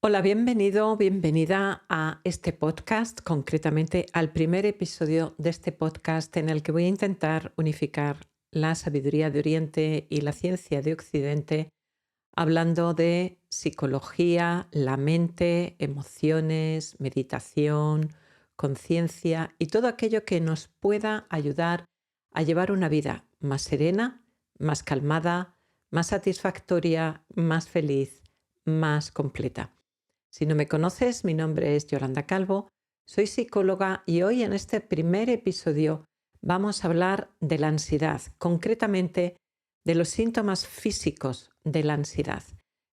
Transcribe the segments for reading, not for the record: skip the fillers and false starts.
Hola, bienvenido, bienvenida a este podcast, concretamente al primer episodio de este podcast en el que voy a intentar unificar la sabiduría de Oriente y la ciencia de Occidente, hablando de psicología, la mente, emociones, meditación, conciencia y todo aquello que nos pueda ayudar a llevar una vida más serena, más calmada, más satisfactoria, más feliz, más completa. Si no me conoces, mi nombre es Yolanda Calvo, soy psicóloga y hoy en este primer episodio vamos a hablar de la ansiedad, concretamente de los síntomas físicos de la ansiedad.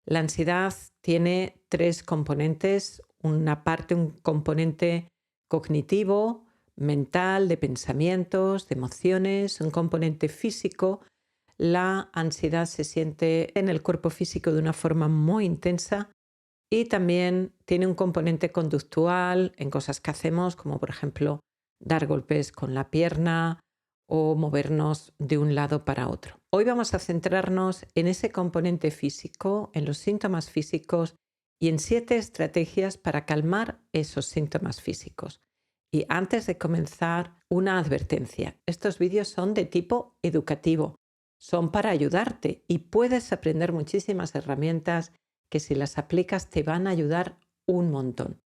La ansiedad tiene tres componentes, un componente cognitivo, mental, de pensamientos, de emociones, un componente físico. La ansiedad se siente en el cuerpo físico de una forma muy intensa y también tiene un componente conductual en cosas que hacemos, como por ejemplo dar golpes con la pierna o movernos de un lado para otro. Hoy vamos a centrarnos en ese componente físico, en los síntomas físicos y en 7 estrategias para calmar esos síntomas físicos. Y antes de comenzar, una advertencia. Estos vídeos son de tipo educativo, son para ayudarte y puedes aprender muchísimas herramientas que si las aplicas te van a ayudar un montón.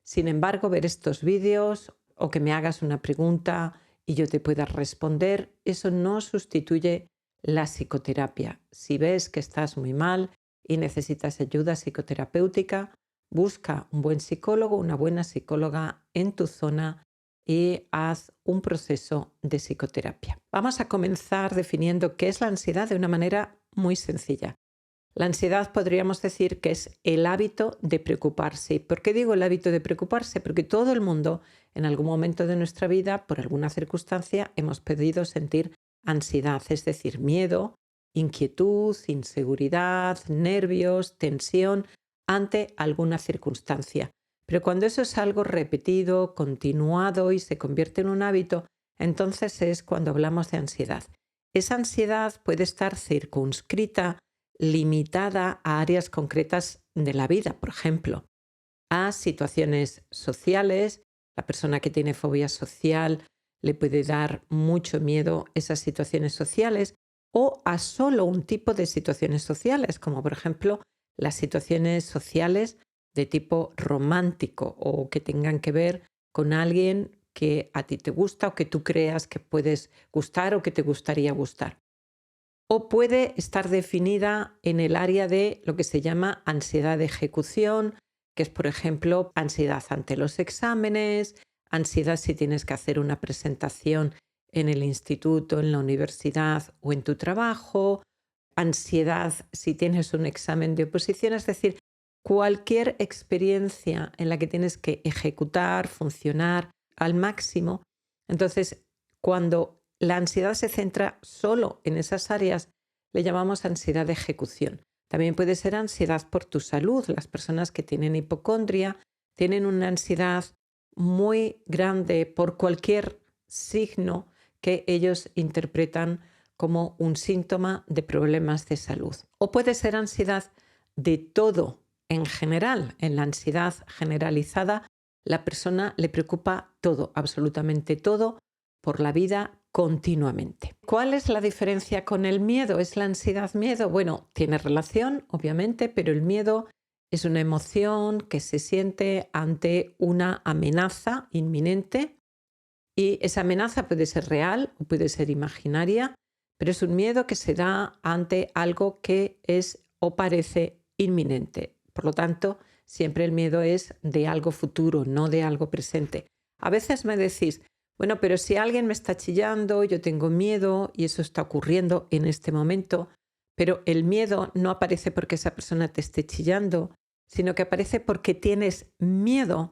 Sin embargo, ver estos vídeos o que me hagas una pregunta y yo te pueda responder, eso no sustituye la psicoterapia. Si ves que estás muy mal y necesitas ayuda psicoterapéutica, busca un buen psicólogo, una buena psicóloga en tu zona y haz un proceso de psicoterapia. Vamos a comenzar definiendo qué es la ansiedad de una manera muy sencilla. La ansiedad podríamos decir que es el hábito de preocuparse. ¿Y por qué digo el hábito de preocuparse? Porque todo el mundo en algún momento de nuestra vida, por alguna circunstancia, hemos podido sentir ansiedad, es decir, miedo, inquietud, inseguridad, nervios, tensión ante alguna circunstancia. Pero cuando eso es algo repetido, continuado y se convierte en un hábito, entonces es cuando hablamos de ansiedad. Esa ansiedad puede estar circunscrita, limitada a áreas concretas de la vida, por ejemplo, a situaciones sociales. La persona que tiene fobia social le puede dar mucho miedo esas situaciones sociales o a solo un tipo de situaciones sociales, como por ejemplo las situaciones sociales de tipo romántico o que tengan que ver con alguien que a ti te gusta o que tú creas que puedes gustar o que te gustaría gustar. O puede estar definida en el área de lo que se llama ansiedad de ejecución, que es, por ejemplo, ansiedad ante los exámenes, ansiedad si tienes que hacer una presentación en el instituto, en la universidad o en tu trabajo, ansiedad si tienes un examen de oposición, es decir, cualquier experiencia en la que tienes que ejecutar, funcionar al máximo. Entonces, cuando la ansiedad se centra solo en esas áreas, le llamamos ansiedad de ejecución. También puede ser ansiedad por tu salud. Las personas que tienen hipocondria tienen una ansiedad muy grande por cualquier signo que ellos interpretan como un síntoma de problemas de salud. O puede ser ansiedad de todo en general. En la ansiedad generalizada, la persona le preocupa todo, absolutamente todo, por la vida continuamente. ¿Cuál es la diferencia con el miedo? ¿Es la ansiedad miedo? Bueno, tiene relación, obviamente, pero el miedo es una emoción que se siente ante una amenaza inminente y esa amenaza puede ser real o puede ser imaginaria, pero es un miedo que se da ante algo que es o parece inminente. Por lo tanto, siempre el miedo es de algo futuro, no de algo presente. A veces me decís, bueno, pero si alguien me está chillando, yo tengo miedo y eso está ocurriendo en este momento, pero el miedo no aparece porque esa persona te esté chillando, sino que aparece porque tienes miedo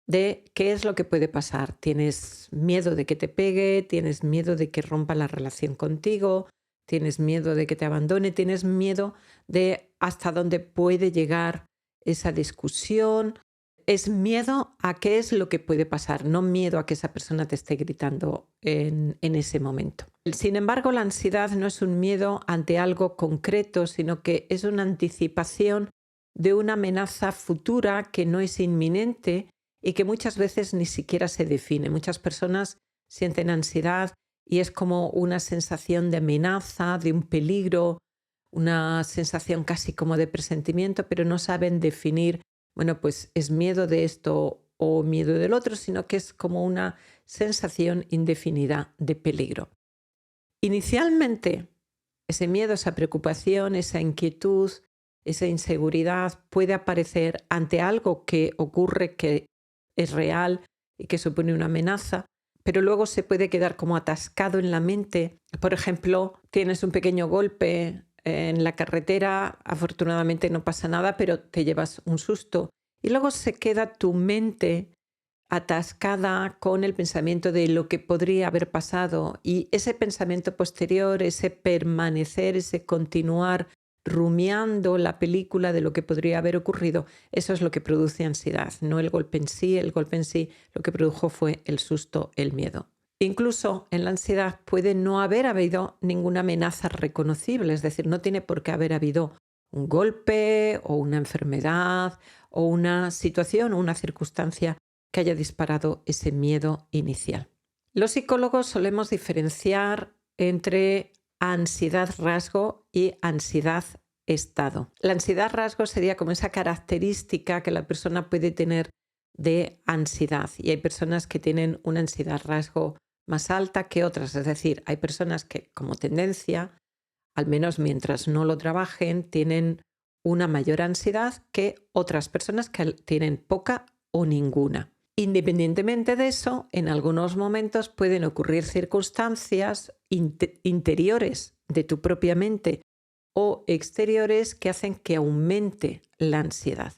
de qué es lo que puede pasar. Tienes miedo de que te pegue, tienes miedo de que rompa la relación contigo, tienes miedo de que te abandone, tienes miedo de hasta dónde puede llegar esa discusión. Es miedo a qué es lo que puede pasar, no miedo a que esa persona te esté gritando en ese momento. Sin embargo, la ansiedad no es un miedo ante algo concreto, sino que es una anticipación de una amenaza futura que no es inminente y que muchas veces ni siquiera se define. Muchas personas sienten ansiedad y es como una sensación de amenaza, de un peligro, una sensación casi como de presentimiento, pero no saben definir, bueno, pues es miedo de esto o miedo del otro, sino que es como una sensación indefinida de peligro. Inicialmente, ese miedo, esa preocupación, esa inquietud, esa inseguridad puede aparecer ante algo que ocurre, que es real y que supone una amenaza, pero luego se puede quedar como atascado en la mente. Por ejemplo, tienes un pequeño golpe en la carretera, afortunadamente no pasa nada, pero te llevas un susto. Y luego se queda tu mente atascada con el pensamiento de lo que podría haber pasado, y ese pensamiento posterior, ese permanecer, ese continuar rumiando la película de lo que podría haber ocurrido, eso es lo que produce ansiedad, no el golpe en sí. El golpe en sí lo que produjo fue el susto, el miedo. Incluso en la ansiedad puede no haber habido ninguna amenaza reconocible, es decir, no tiene por qué haber habido un golpe o una enfermedad o una situación o una circunstancia que haya disparado ese miedo inicial. Los psicólogos solemos diferenciar entre ansiedad rasgo y ansiedad estado. La ansiedad rasgo sería como esa característica que la persona puede tener de ansiedad, y hay personas que tienen una ansiedad rasgo más alta que otras, es decir, hay personas que como tendencia, al menos mientras no lo trabajen, tienen una mayor ansiedad que otras personas que tienen poca o ninguna. Independientemente de eso, en algunos momentos pueden ocurrir circunstancias interiores de tu propia mente o exteriores que hacen que aumente la ansiedad.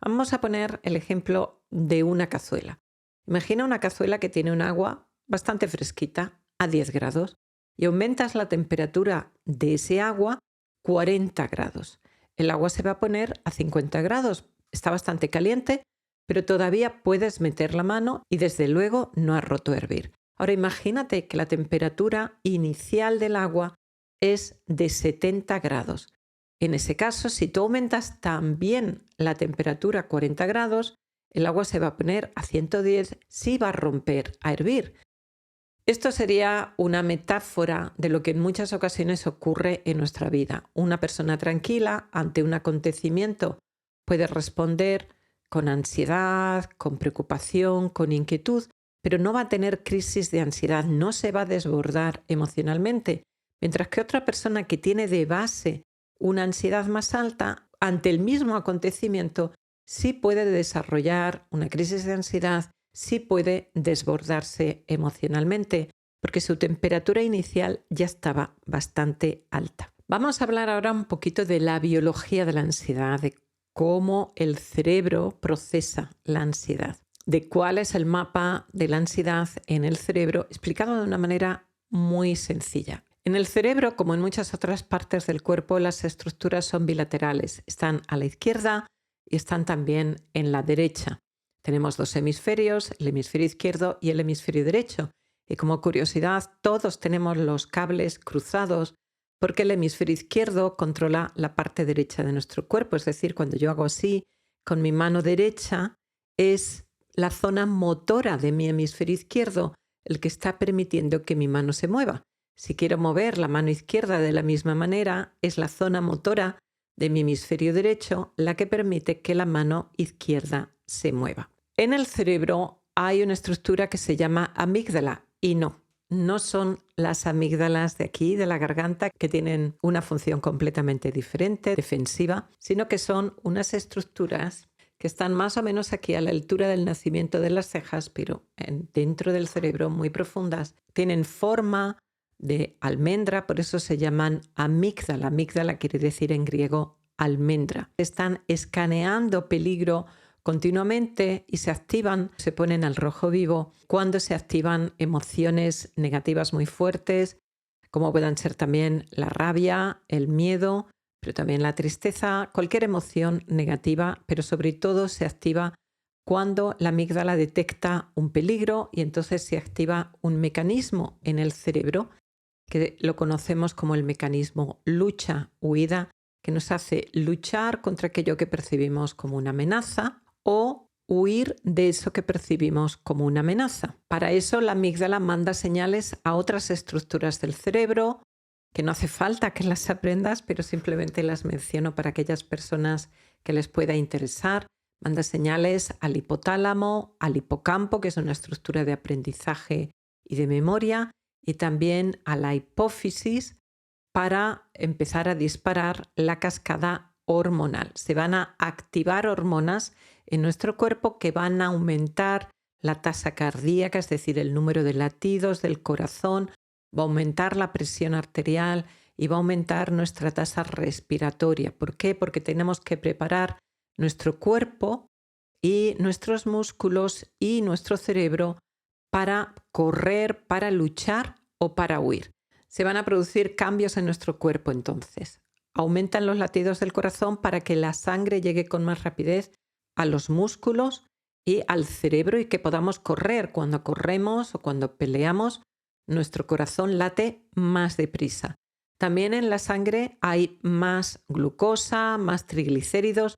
Vamos a poner el ejemplo de una cazuela. Imagina una cazuela que tiene un agua bastante fresquita, a 10 grados, y aumentas la temperatura de ese agua 40 grados. El agua se va a poner a 50 grados. Está bastante caliente, pero todavía puedes meter la mano y desde luego no ha roto a hervir. Ahora imagínate que la temperatura inicial del agua es de 70 grados. En ese caso, si tú aumentas también la temperatura a 40 grados, el agua se va a poner a 110, sí va a romper a hervir. Esto sería una metáfora de lo que en muchas ocasiones ocurre en nuestra vida. Una persona tranquila ante un acontecimiento puede responder con ansiedad, con preocupación, con inquietud, pero no va a tener crisis de ansiedad, no se va a desbordar emocionalmente, mientras que otra persona que tiene de base una ansiedad más alta, ante el mismo acontecimiento, sí puede desarrollar una crisis de ansiedad, sí puede desbordarse emocionalmente, porque su temperatura inicial ya estaba bastante alta. Vamos a hablar ahora un poquito de la biología de la ansiedad, de cómo el cerebro procesa la ansiedad, de cuál es el mapa de la ansiedad en el cerebro, explicado de una manera muy sencilla. En el cerebro, como en muchas otras partes del cuerpo, las estructuras son bilaterales. Están a la izquierda y están también en la derecha. Tenemos dos hemisferios, el hemisferio izquierdo y el hemisferio derecho. Y como curiosidad, todos tenemos los cables cruzados porque el hemisferio izquierdo controla la parte derecha de nuestro cuerpo. Es decir, cuando yo hago así con mi mano derecha, es la zona motora de mi hemisferio izquierdo el que está permitiendo que mi mano se mueva. Si quiero mover la mano izquierda de la misma manera, es la zona motora de mi hemisferio derecho la que permite que la mano izquierda se mueva. En el cerebro hay una estructura que se llama amígdala y no son las amígdalas de aquí, de la garganta, que tienen una función completamente diferente, defensiva, sino que son unas estructuras que están más o menos aquí a la altura del nacimiento de las cejas, pero dentro del cerebro, muy profundas. Tienen forma de almendra, por eso se llaman amígdala. Amígdala quiere decir en griego almendra. Están escaneando peligro continuamente y se activan, se ponen al rojo vivo cuando se activan emociones negativas muy fuertes, como puedan ser también la rabia, el miedo, pero también la tristeza, cualquier emoción negativa, pero sobre todo se activa cuando la amígdala detecta un peligro y entonces se activa un mecanismo en el cerebro que lo conocemos como el mecanismo lucha-huida, que nos hace luchar contra aquello que percibimos como una amenaza o huir de eso que percibimos como una amenaza. Para eso la amígdala manda señales a otras estructuras del cerebro, que no hace falta que las aprendas, pero simplemente las menciono para aquellas personas que les pueda interesar. Manda señales al hipotálamo, al hipocampo, que es una estructura de aprendizaje y de memoria, y también a la hipófisis para empezar a disparar la cascada hormonal. Se van a activar hormonas en nuestro cuerpo que van a aumentar la tasa cardíaca, es decir, el número de latidos del corazón, va a aumentar la presión arterial y va a aumentar nuestra tasa respiratoria. ¿Por qué? Porque tenemos que preparar nuestro cuerpo y nuestros músculos y nuestro cerebro para correr, para luchar o para huir. Se van a producir cambios en nuestro cuerpo entonces. Aumentan los latidos del corazón para que la sangre llegue con más rapidez a los músculos y al cerebro y que podamos correr. Cuando corremos o cuando peleamos, nuestro corazón late más deprisa. También en la sangre hay más glucosa, más triglicéridos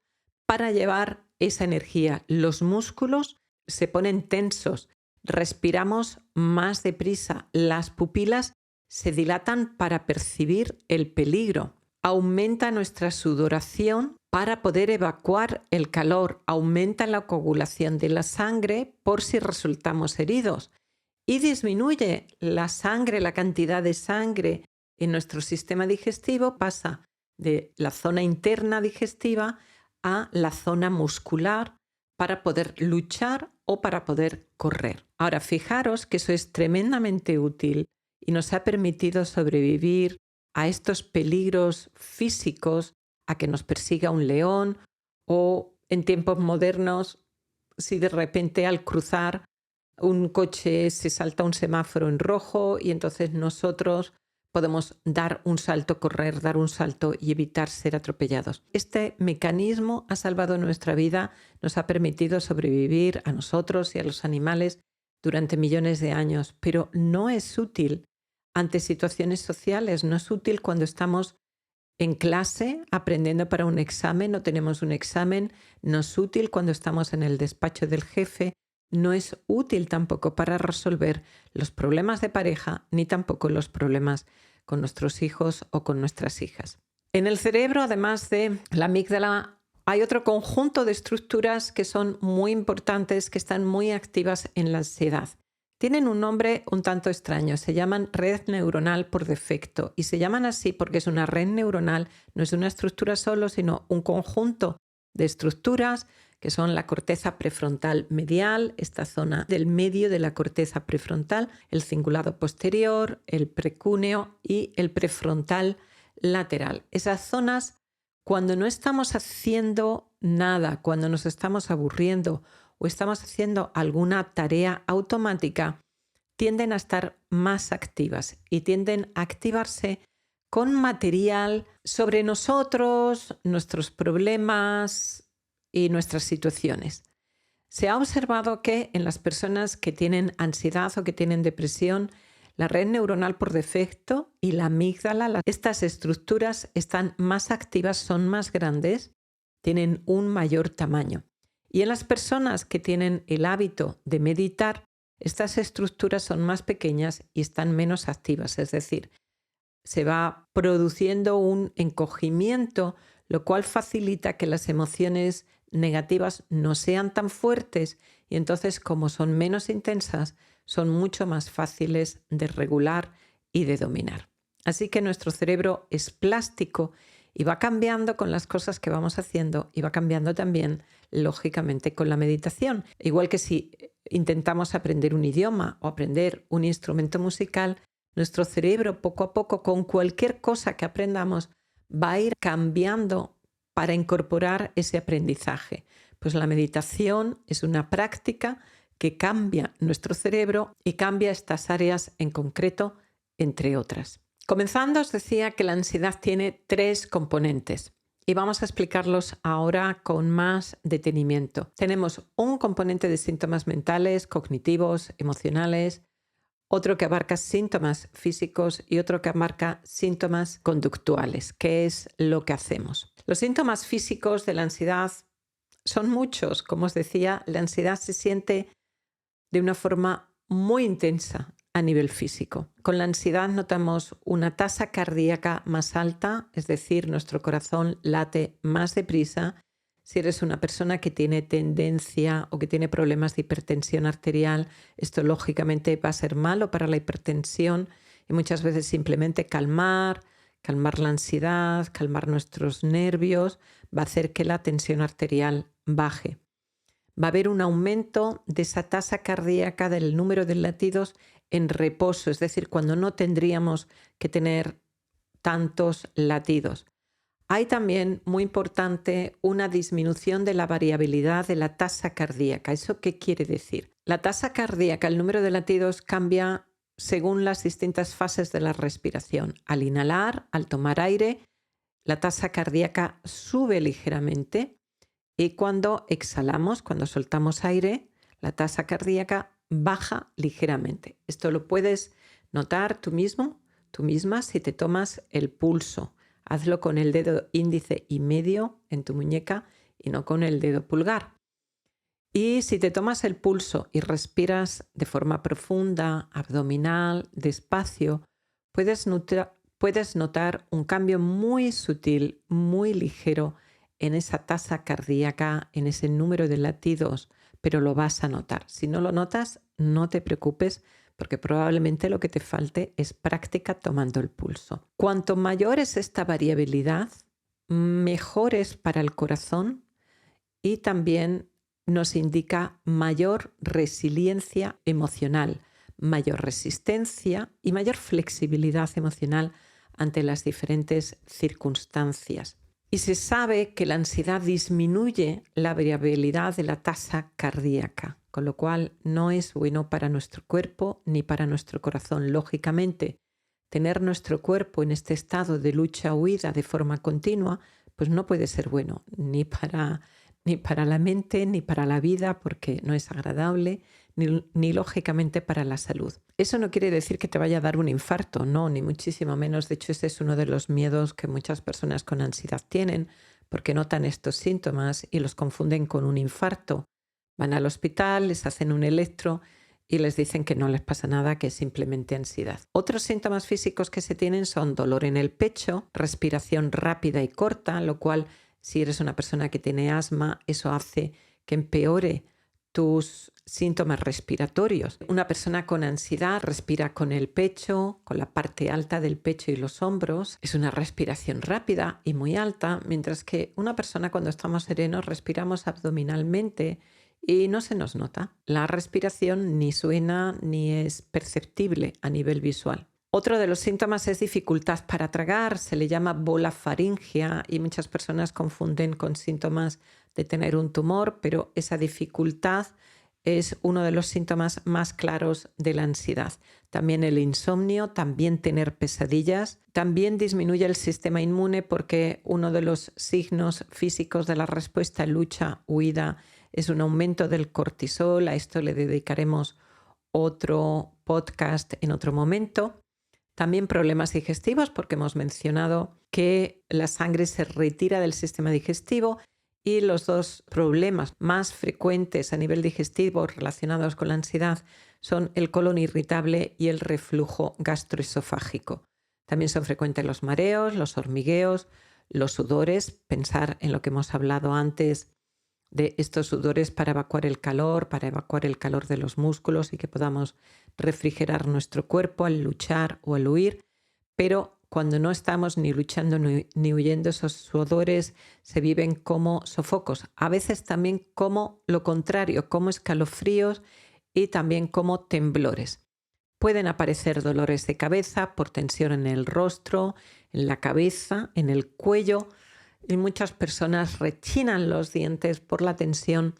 para llevar esa energía. Los músculos se ponen tensos, respiramos más deprisa, las pupilas se dilatan para percibir el peligro. Aumenta nuestra sudoración para poder evacuar el calor. Aumenta la coagulación de la sangre por si resultamos heridos. Y disminuye la sangre, la cantidad de sangre en nuestro sistema digestivo. Pasa de la zona interna digestiva a la zona muscular para poder luchar o para poder correr. Ahora, fijaros que eso es tremendamente útil y nos ha permitido sobrevivir a estos peligros físicos, a que nos persiga un león o en tiempos modernos, si de repente al cruzar un coche se salta un semáforo en rojo y entonces nosotros podemos dar un salto, correr, dar un salto y evitar ser atropellados. Este mecanismo ha salvado nuestra vida, nos ha permitido sobrevivir a nosotros y a los animales durante millones de años, pero no es útil ante situaciones sociales, no es útil cuando estamos en clase aprendiendo para un examen o tenemos un examen, no es útil cuando estamos en el despacho del jefe, no es útil tampoco para resolver los problemas de pareja ni tampoco los problemas con nuestros hijos o con nuestras hijas. En el cerebro, además de la amígdala, hay otro conjunto de estructuras que son muy importantes, que están muy activas en la ansiedad. Tienen un nombre un tanto extraño, se llaman red neuronal por defecto y se llaman así porque es una red neuronal, no es una estructura solo, sino un conjunto de estructuras que son la corteza prefrontal medial, esta zona del medio de la corteza prefrontal, el cingulado posterior, el precúneo y el prefrontal lateral. Esas zonas, cuando no estamos haciendo nada, cuando nos estamos aburriendo o estamos haciendo alguna tarea automática, tienden a estar más activas y tienden a activarse con material sobre nosotros, nuestros problemas y nuestras situaciones. Se ha observado que en las personas que tienen ansiedad o que tienen depresión, la red neuronal por defecto y la amígdala, estas estructuras están más activas, son más grandes, tienen un mayor tamaño. Y en las personas que tienen el hábito de meditar, estas estructuras son más pequeñas y están menos activas, es decir, se va produciendo un encogimiento, lo cual facilita que las emociones negativas no sean tan fuertes y entonces, como son menos intensas, son mucho más fáciles de regular y de dominar. Así que nuestro cerebro es plástico y va cambiando con las cosas que vamos haciendo y va cambiando también, lógicamente, con la meditación. Igual que si intentamos aprender un idioma o aprender un instrumento musical, nuestro cerebro poco a poco, con cualquier cosa que aprendamos, va a ir cambiando para incorporar ese aprendizaje. Pues la meditación es una práctica que cambia nuestro cerebro y cambia estas áreas en concreto, entre otras. Comenzando, os decía que la ansiedad tiene 3 componentes y vamos a explicarlos ahora con más detenimiento. Tenemos un componente de síntomas mentales, cognitivos, emocionales, otro que abarca síntomas físicos y otro que abarca síntomas conductuales, que es lo que hacemos. Los síntomas físicos de la ansiedad son muchos. Como os decía, la ansiedad se siente de una forma muy intensa a nivel físico. Con la ansiedad notamos una tasa cardíaca más alta, es decir, nuestro corazón late más deprisa. Si eres una persona que tiene tendencia o que tiene problemas de hipertensión arterial, esto lógicamente va a ser malo para la hipertensión y muchas veces simplemente calmar la ansiedad, calmar nuestros nervios, va a hacer que la tensión arterial baje. Va a haber un aumento de esa tasa cardíaca del número de latidos en reposo, es decir, cuando no tendríamos que tener tantos latidos. Hay también, muy importante, una disminución de la variabilidad de la tasa cardíaca. ¿Eso qué quiere decir? La tasa cardíaca, el número de latidos, cambia según las distintas fases de la respiración. Al inhalar, al tomar aire, la tasa cardíaca sube ligeramente y cuando exhalamos, cuando soltamos aire, la tasa cardíaca baja ligeramente. Esto lo puedes notar tú mismo, tú misma, si te tomas el pulso. Hazlo con el dedo índice y medio en tu muñeca y no con el dedo pulgar. Y si te tomas el pulso y respiras de forma profunda, abdominal, despacio, puedes notar un cambio muy sutil, muy ligero en esa tasa cardíaca, en ese número de latidos, pero lo vas a notar. Si no lo notas, no te preocupes, porque probablemente lo que te falte es práctica tomando el pulso. Cuanto mayor es esta variabilidad, mejor es para el corazón y también nos indica mayor resiliencia emocional, mayor resistencia y mayor flexibilidad emocional ante las diferentes circunstancias. Y se sabe que la ansiedad disminuye la variabilidad de la tasa cardíaca, con lo cual no es bueno para nuestro cuerpo ni para nuestro corazón. Lógicamente, tener nuestro cuerpo en este estado de lucha-huida de forma continua, pues no puede ser bueno ni para la mente ni para la vida, porque no es agradable, ni lógicamente para la salud. Eso no quiere decir que te vaya a dar un infarto, no, ni muchísimo menos. De hecho, ese es uno de los miedos que muchas personas con ansiedad tienen, porque notan estos síntomas y los confunden con un infarto. Van al hospital, les hacen un electro y les dicen que no les pasa nada, que es simplemente ansiedad. Otros síntomas físicos que se tienen son dolor en el pecho, respiración rápida y corta, lo cual, si eres una persona que tiene asma, eso hace que empeore tus síntomas respiratorios. Una persona con ansiedad respira con el pecho, con la parte alta del pecho y los hombros. Es una respiración rápida y muy alta, mientras que una persona cuando estamos serenos respiramos abdominalmente y no se nos nota. La respiración ni suena ni es perceptible a nivel visual. Otro de los síntomas es dificultad para tragar, se le llama bolofaringia y muchas personas confunden con síntomas de tener un tumor, pero esa dificultad es uno de los síntomas más claros de la ansiedad. También el insomnio, también tener pesadillas, también disminuye el sistema inmune porque uno de los signos físicos de la respuesta lucha-huida es un aumento del cortisol. A esto le dedicaremos otro podcast en otro momento. También problemas digestivos, porque hemos mencionado que la sangre se retira del sistema digestivo y los dos problemas más frecuentes a nivel digestivo relacionados con la ansiedad son el colon irritable y el reflujo gastroesofágico. También son frecuentes los mareos, los hormigueos, los sudores. Pensar en lo que hemos hablado antes de estos sudores para evacuar el calor de los músculos y que podamos refrigerar nuestro cuerpo al luchar o al huir, pero cuando no estamos ni luchando ni huyendo, esos sudores se viven como sofocos, a veces también como lo contrario, como escalofríos y también como temblores. Pueden aparecer dolores de cabeza por tensión en el rostro, en la cabeza, en el cuello, y muchas personas rechinan los dientes por la tensión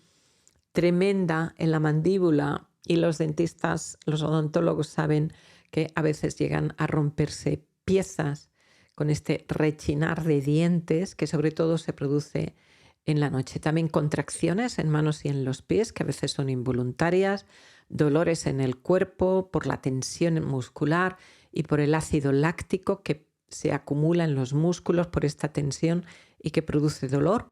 tremenda en la mandíbula y los dentistas, los odontólogos saben que a veces llegan a romperse piezas con este rechinar de dientes que sobre todo se produce en la noche. También contracciones en manos y en los pies, que a veces son involuntarias, dolores en el cuerpo por la tensión muscular y por el ácido láctico que se acumula en los músculos por esta tensión y que produce dolor.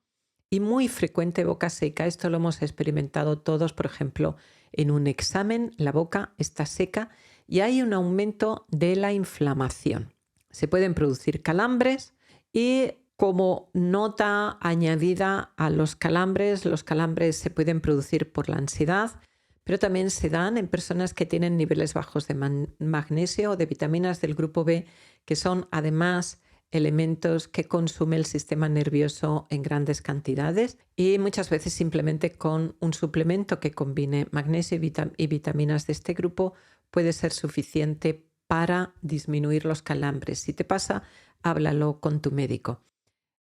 Y muy frecuente boca seca. Esto lo hemos experimentado todos, por ejemplo, en un examen, la boca está seca y hay un aumento de la inflamación. Se pueden producir calambres y como nota añadida a los calambres se pueden producir por la ansiedad, pero también se dan en personas que tienen niveles bajos de magnesio o de vitaminas del grupo B, que son además elementos que consume el sistema nervioso en grandes cantidades y muchas veces simplemente con un suplemento que combine magnesio y vitaminas de este grupo puede ser suficiente para disminuir los calambres. Si te pasa, háblalo con tu médico.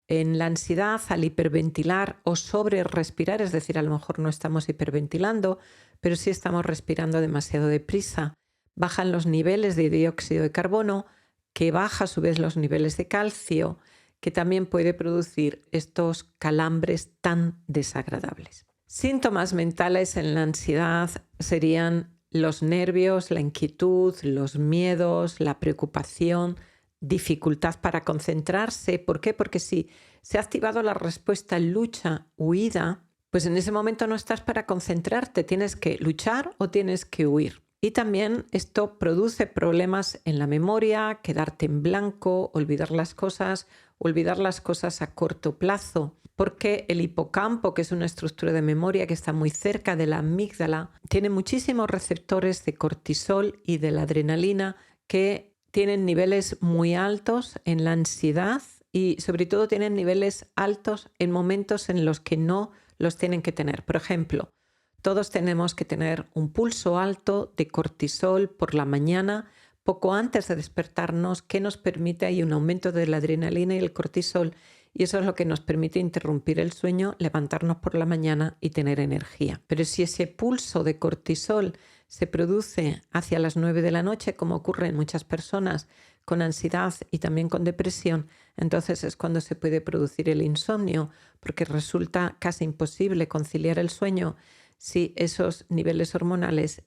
En la ansiedad, al hiperventilar o sobre respirar, es decir, a lo mejor no estamos hiperventilando, pero sí estamos respirando demasiado deprisa, bajan los niveles de dióxido de carbono, que baja a su vez los niveles de calcio, que también puede producir estos calambres tan desagradables. Síntomas mentales en la ansiedad serían los nervios, la inquietud, los miedos, la preocupación, dificultad para concentrarse. ¿Por qué? Porque si se ha activado la respuesta lucha-huida, pues en ese momento no estás para concentrarte, tienes que luchar o tienes que huir. Y también esto produce problemas en la memoria, quedarte en blanco, olvidar las cosas a corto plazo, porque el hipocampo, que es una estructura de memoria que está muy cerca de la amígdala, tiene muchísimos receptores de cortisol y de la adrenalina que tienen niveles muy altos en la ansiedad y sobre todo tienen niveles altos en momentos en los que no los tienen que tener. Por ejemplo, todos tenemos que tener un pulso alto de cortisol por la mañana, poco antes de despertarnos, que nos permite, hay un aumento de la adrenalina y el cortisol, y eso es lo que nos permite interrumpir el sueño, levantarnos por la mañana y tener energía. Pero si ese pulso de cortisol se produce hacia las 9 de la noche, como ocurre en muchas personas con ansiedad y también con depresión, entonces es cuando se puede producir el insomnio, porque resulta casi imposible conciliar el sueño si esos niveles hormonales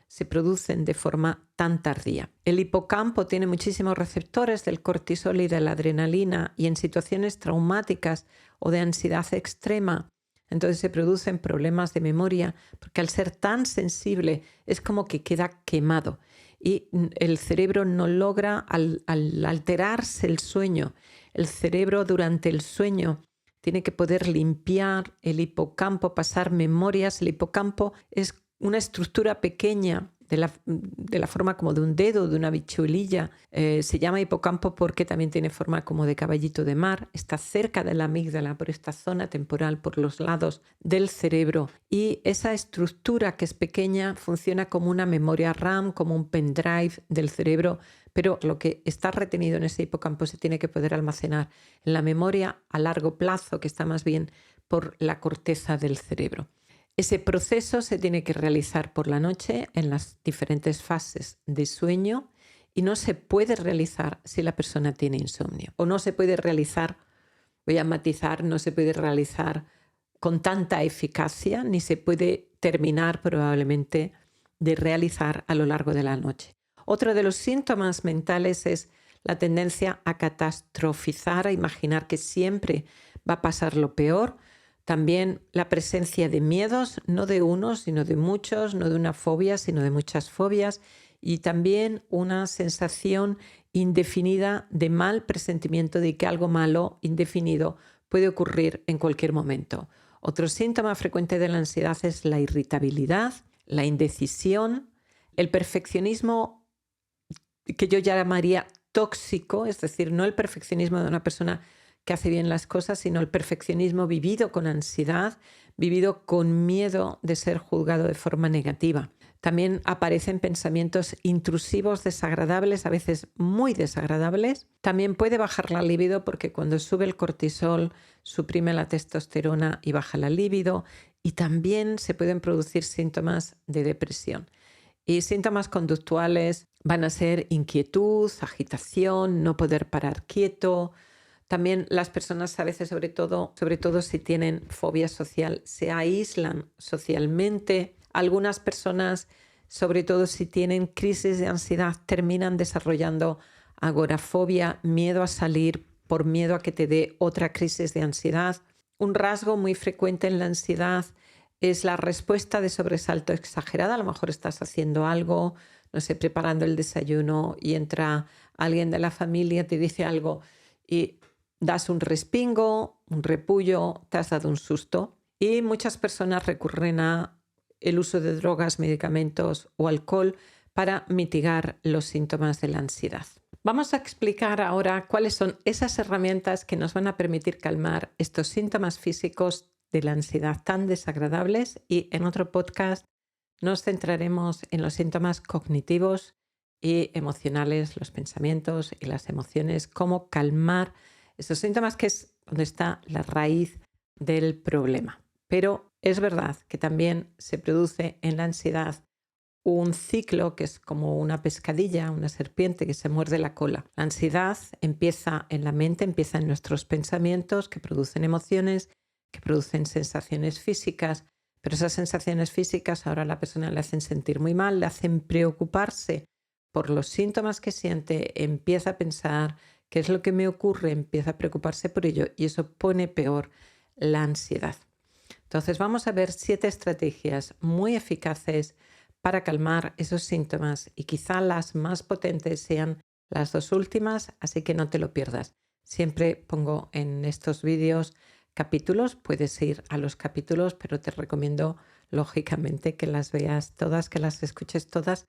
se producen de forma tan tardía. El hipocampo tiene muchísimos receptores del cortisol y de la adrenalina y en situaciones traumáticas o de ansiedad extrema, entonces se producen problemas de memoria porque al ser tan sensible es como que queda quemado y el cerebro no logra, al alterarse el sueño, el cerebro durante el sueño tiene que poder limpiar el hipocampo, pasar memorias. El hipocampo es una estructura pequeña de la forma como de un dedo, de una bichuelilla. Se llama hipocampo porque también tiene forma como de caballito de mar. Está cerca de la amígdala, por esta zona temporal, por los lados del cerebro. Y esa estructura que es pequeña funciona como una memoria RAM, como un pendrive del cerebro, pero lo que está retenido en ese hipocampo se tiene que poder almacenar en la memoria a largo plazo, que está más bien por la corteza del cerebro. Ese proceso se tiene que realizar por la noche en las diferentes fases de sueño y no se puede realizar si la persona tiene insomnio. O no se puede realizar, voy a matizar, no se puede realizar con tanta eficacia ni se puede terminar probablemente de realizar a lo largo de la noche. Otro de los síntomas mentales es la tendencia a catastrofizar, a imaginar que siempre va a pasar lo peor. También la presencia de miedos, no de uno, sino de muchos, no de una fobia, sino de muchas fobias. Y también una sensación indefinida de mal presentimiento de que algo malo, indefinido, puede ocurrir en cualquier momento. Otro síntoma frecuente de la ansiedad es la irritabilidad, la indecisión, el perfeccionismo que yo llamaría tóxico, es decir, no el perfeccionismo de una persona que hace bien las cosas, sino el perfeccionismo vivido con ansiedad, vivido con miedo de ser juzgado de forma negativa. También aparecen pensamientos intrusivos, desagradables, a veces muy desagradables. También puede bajar la libido porque cuando sube el cortisol suprime la testosterona y baja la libido. Y también se pueden producir síntomas de depresión. Y síntomas conductuales van a ser inquietud, agitación, no poder parar quieto, También las personas a veces, sobre todo si tienen fobia social, se aíslan socialmente. Algunas personas, sobre todo si tienen crisis de ansiedad, terminan desarrollando agorafobia, miedo a salir por miedo a que te dé otra crisis de ansiedad. Un rasgo muy frecuente en la ansiedad es la respuesta de sobresalto exagerada. A lo mejor estás haciendo algo, no sé, preparando el desayuno y entra alguien de la familia, te dice algo y das un respingo, un repullo, te has dado un susto. Y muchas personas recurren a el uso de drogas, medicamentos o alcohol para mitigar los síntomas de la ansiedad. Vamos a explicar ahora cuáles son esas herramientas que nos van a permitir calmar estos síntomas físicos de la ansiedad tan desagradables, y en otro podcast nos centraremos en los síntomas cognitivos y emocionales, los pensamientos y las emociones, cómo calmar esos síntomas, que es donde está la raíz del problema. Pero es verdad que también se produce en la ansiedad un ciclo que es como una pescadilla, una serpiente que se muerde la cola. La ansiedad empieza en la mente, empieza en nuestros pensamientos que producen emociones, que producen sensaciones físicas, pero esas sensaciones físicas ahora a la persona le hacen sentir muy mal, le hacen preocuparse por los síntomas que siente, empieza a pensar qué es lo que me ocurre, empieza a preocuparse por ello y eso pone peor la ansiedad. Entonces vamos a ver 7 estrategias muy eficaces para calmar esos síntomas, y quizá las más potentes sean las 2 últimas, así que no te lo pierdas. Siempre pongo en estos vídeos capítulos, puedes ir a los capítulos, pero te recomiendo lógicamente que las veas todas, que las escuches todas,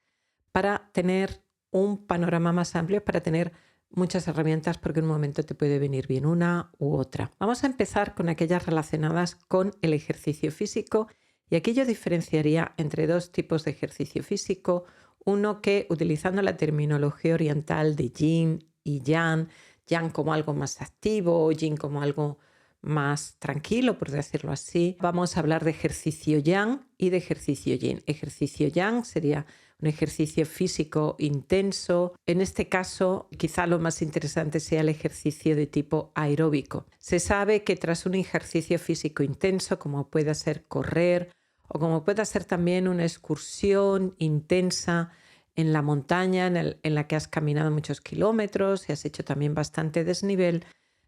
para tener un panorama más amplio, para tener muchas herramientas, porque en un momento te puede venir bien una u otra. Vamos a empezar con aquellas relacionadas con el ejercicio físico, y aquí yo diferenciaría entre 2 tipos de ejercicio físico. Uno que, utilizando la terminología oriental de yin y yang, yang como algo más activo, yin como algo más tranquilo, por decirlo así, vamos a hablar de ejercicio yang y de ejercicio yin. Ejercicio yang sería un ejercicio físico intenso. En este caso, quizá lo más interesante sea el ejercicio de tipo aeróbico. Se sabe que tras un ejercicio físico intenso, como pueda ser correr o como pueda ser también una excursión intensa en la montaña en la que has caminado muchos kilómetros y has hecho también bastante desnivel,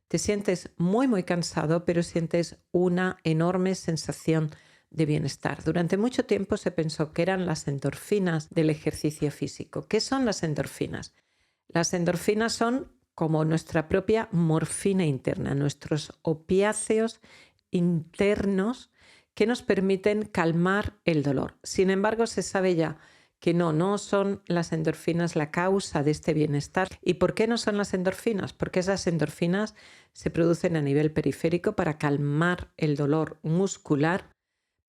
te sientes muy, muy cansado, pero sientes una enorme sensación de bienestar. Durante mucho tiempo se pensó que eran las endorfinas del ejercicio físico. ¿Qué son las endorfinas? Las endorfinas son como nuestra propia morfina interna, nuestros opiáceos internos que nos permiten calmar el dolor. Sin embargo, se sabe ya que no son las endorfinas la causa de este bienestar. ¿Y por qué no son las endorfinas? Porque esas endorfinas se producen a nivel periférico para calmar el dolor muscular,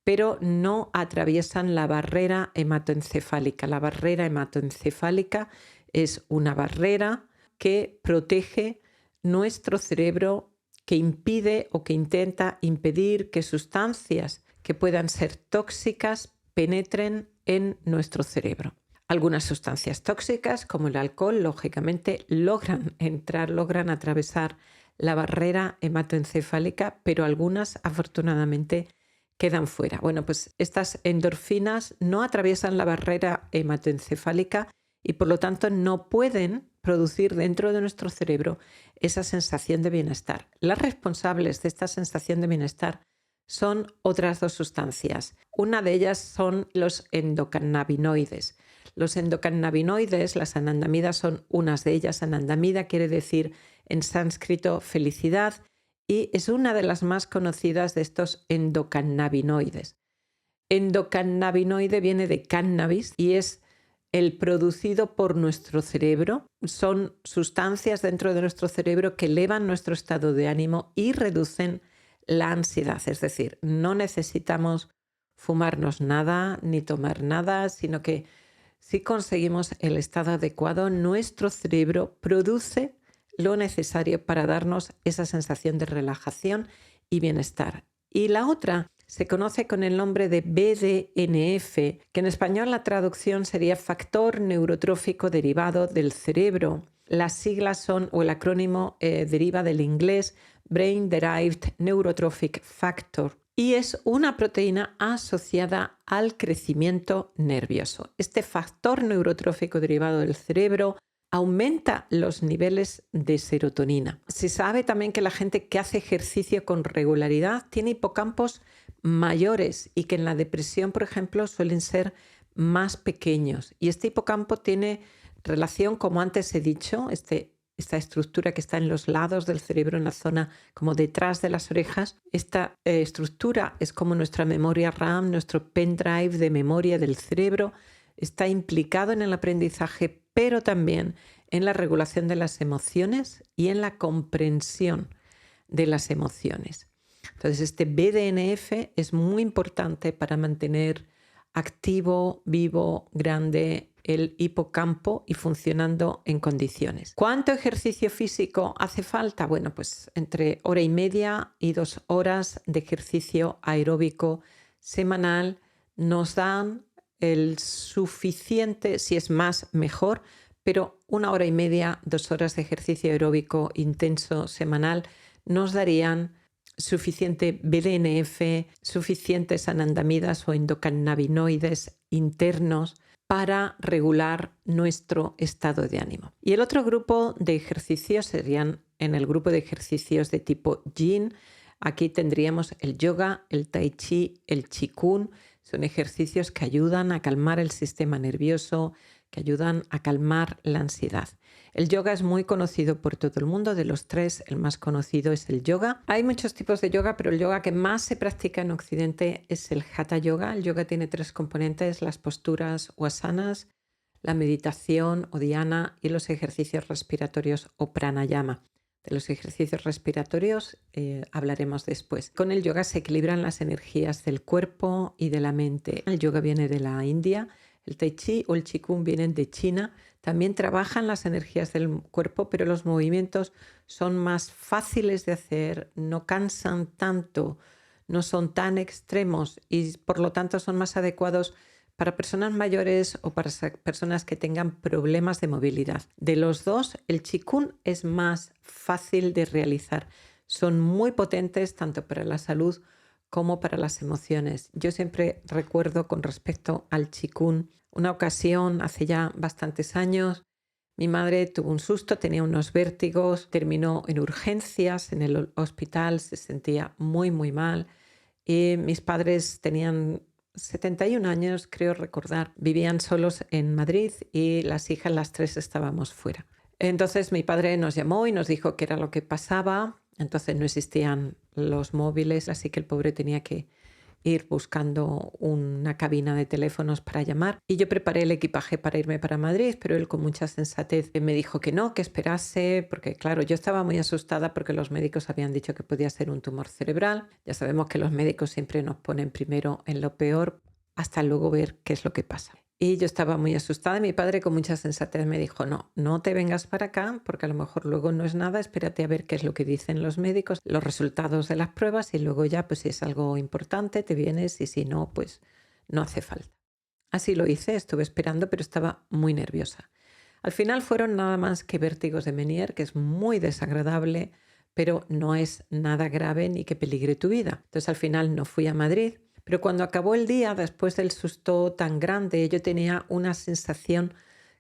pero no atraviesan la barrera hematoencefálica. La barrera hematoencefálica es una barrera que protege nuestro cerebro, que impide o que intenta impedir que sustancias que puedan ser tóxicas penetren en nuestro cerebro. Algunas sustancias tóxicas, como el alcohol, lógicamente logran entrar, logran atravesar la barrera hematoencefálica, pero algunas afortunadamente quedan fuera. Bueno, pues estas endorfinas no atraviesan la barrera hematoencefálica y por lo tanto no pueden producir dentro de nuestro cerebro esa sensación de bienestar. Las responsables de esta sensación de bienestar son otras 2 sustancias. Una de ellas son los endocannabinoides. Los endocannabinoides, las anandamidas, son unas de ellas. Anandamida quiere decir en sánscrito felicidad y es una de las más conocidas de estos endocannabinoides. Endocannabinoide viene de cannabis y es el producido por nuestro cerebro. Son sustancias dentro de nuestro cerebro que elevan nuestro estado de ánimo y reducen la ansiedad. Es decir, no necesitamos fumarnos nada ni tomar nada, sino que si conseguimos el estado adecuado, nuestro cerebro produce lo necesario para darnos esa sensación de relajación y bienestar. Y la otra se conoce con el nombre de BDNF, que en español la traducción sería factor neurotrófico derivado del cerebro. Las siglas son, o el acrónimo deriva del inglés Brain Derived Neurotrophic Factor y es una proteína asociada al crecimiento nervioso. Este factor neurotrófico derivado del cerebro aumenta los niveles de serotonina. Se sabe también que la gente que hace ejercicio con regularidad tiene hipocampos mayores y que en la depresión, por ejemplo, suelen ser más pequeños. Y este hipocampo tiene relación, como antes he dicho, esta estructura que está en los lados del cerebro, en la zona como detrás de las orejas. Esta estructura es como nuestra memoria RAM, nuestro pendrive de memoria del cerebro. Está implicado en el aprendizaje, pero también en la regulación de las emociones y en la comprensión de las emociones. Entonces, este BDNF es muy importante para mantener activo, vivo, grande el hipocampo y funcionando en condiciones. ¿Cuánto ejercicio físico hace falta? Bueno, pues entre 1h30 y 2 horas de ejercicio aeróbico semanal nos dan el suficiente, si es más, mejor, pero 1h30, 2 horas de ejercicio aeróbico intenso semanal nos darían suficiente BDNF, suficientes anandamidas o endocannabinoides internos para regular nuestro estado de ánimo. Y el otro grupo de ejercicios serían en el grupo de ejercicios de tipo Yin. Aquí tendríamos el yoga, el tai chi, el qigong. Son ejercicios que ayudan a calmar el sistema nervioso, que ayudan a calmar la ansiedad. El yoga es muy conocido por todo el mundo. De los tres, el más conocido es el yoga. Hay muchos tipos de yoga, pero el yoga que más se practica en Occidente es el Hatha Yoga. El yoga tiene 3 componentes: las posturas o asanas, la meditación o dhyana y los ejercicios respiratorios o pranayama. De los ejercicios respiratorios hablaremos después. Con el yoga se equilibran las energías del cuerpo y de la mente. El yoga viene de la India. El tai chi o el qigong vienen de China. También trabajan las energías del cuerpo, pero los movimientos son más fáciles de hacer, no cansan tanto, no son tan extremos y por lo tanto son más adecuados para personas mayores o para personas que tengan problemas de movilidad. De los dos, el qigong es más fácil de realizar. Son muy potentes tanto para la salud como para las emociones. Yo siempre recuerdo con respecto al qigong una ocasión hace ya bastantes años. Mi madre tuvo un susto, tenía unos vértigos, terminó en urgencias en el hospital, se sentía muy muy mal y mis padres tenían 71 años, creo recordar, vivían solos en Madrid y las hijas, las 3, estábamos fuera. Entonces mi padre nos llamó y nos dijo qué era lo que pasaba. Entonces no existían los móviles, así que el pobre tenía que ir buscando una cabina de teléfonos para llamar. Y yo preparé el equipaje para irme para Madrid, pero él con mucha sensatez me dijo que no, que esperase, porque claro, yo estaba muy asustada porque los médicos habían dicho que podía ser un tumor cerebral. Ya sabemos que los médicos siempre nos ponen primero en lo peor hasta luego ver qué es lo que pasa. Y yo estaba muy asustada y mi padre con mucha sensatez me dijo, no, no te vengas para acá porque a lo mejor luego no es nada, espérate a ver qué es lo que dicen los médicos, los resultados de las pruebas y luego ya pues si es algo importante te vienes y si no pues no hace falta. Así lo hice, estuve esperando pero estaba muy nerviosa. Al final fueron nada más que vértigos de Meniere, que es muy desagradable, pero no es nada grave ni que peligre tu vida. Entonces al final no fui a Madrid. Pero cuando acabó el día, después del susto tan grande, yo tenía una sensación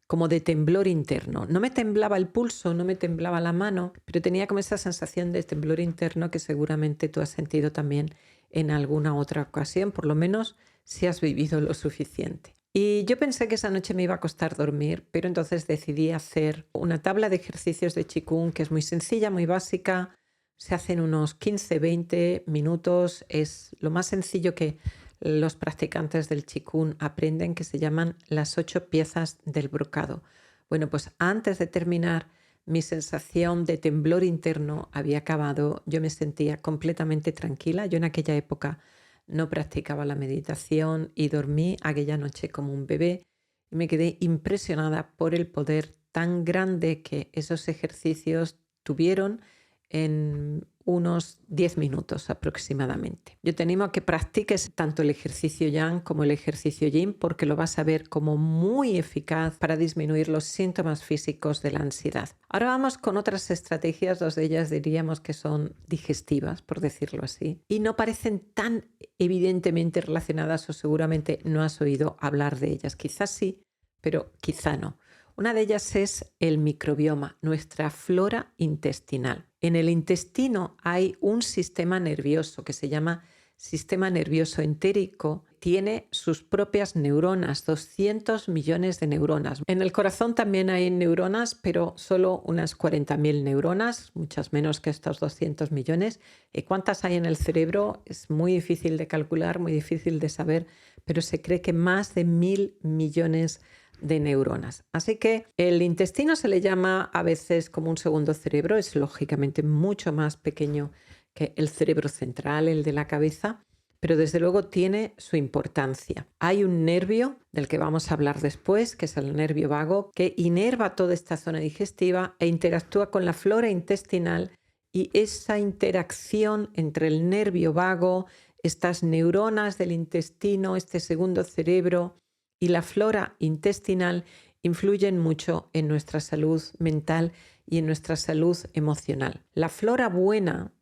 como de temblor interno. No me temblaba el pulso, no me temblaba la mano, pero tenía como esa sensación de temblor interno que seguramente tú has sentido también en alguna otra ocasión, por lo menos si has vivido lo suficiente. Y yo pensé que esa noche me iba a costar dormir, pero entonces decidí hacer una tabla de ejercicios de qigong que es muy sencilla, muy básica. Se hacen unos 15-20 minutos. Es lo más sencillo que los practicantes del qigong aprenden, que se llaman las 8 piezas del brocado. Bueno, pues antes de terminar, mi sensación de temblor interno había acabado. Yo me sentía completamente tranquila. Yo en aquella época no practicaba la meditación y dormí aquella noche como un bebé. Y me quedé impresionada por el poder tan grande que esos ejercicios tuvieron en unos 10 minutos aproximadamente. Yo te animo a que practiques tanto el ejercicio Yang como el ejercicio Yin porque lo vas a ver como muy eficaz para disminuir los síntomas físicos de la ansiedad. Ahora vamos con otras estrategias, dos de ellas diríamos que son digestivas, por decirlo así, y no parecen tan evidentemente relacionadas o seguramente no has oído hablar de ellas. Quizás sí, pero quizá no. Una de ellas es el microbioma, nuestra flora intestinal. En el intestino hay un sistema nervioso que se llama sistema nervioso entérico. Tiene sus propias neuronas, 200 millones de neuronas. En el corazón también hay neuronas, pero solo unas 40.000 neuronas, muchas menos que estos 200 millones. ¿Y cuántas hay en el cerebro? Es muy difícil de calcular, muy difícil de saber, pero se cree que más de 1.000 millones de neuronas. Así que el intestino se le llama a veces como un segundo cerebro, es lógicamente mucho más pequeño que el cerebro central, el de la cabeza, pero desde luego tiene su importancia. Hay un nervio del que vamos a hablar después, que es el nervio vago, que inerva toda esta zona digestiva e interactúa con la flora intestinal, y esa interacción entre el nervio vago, estas neuronas del intestino, este segundo cerebro y la flora intestinal influyen mucho en nuestra salud mental y en nuestra salud emocional. La flora buena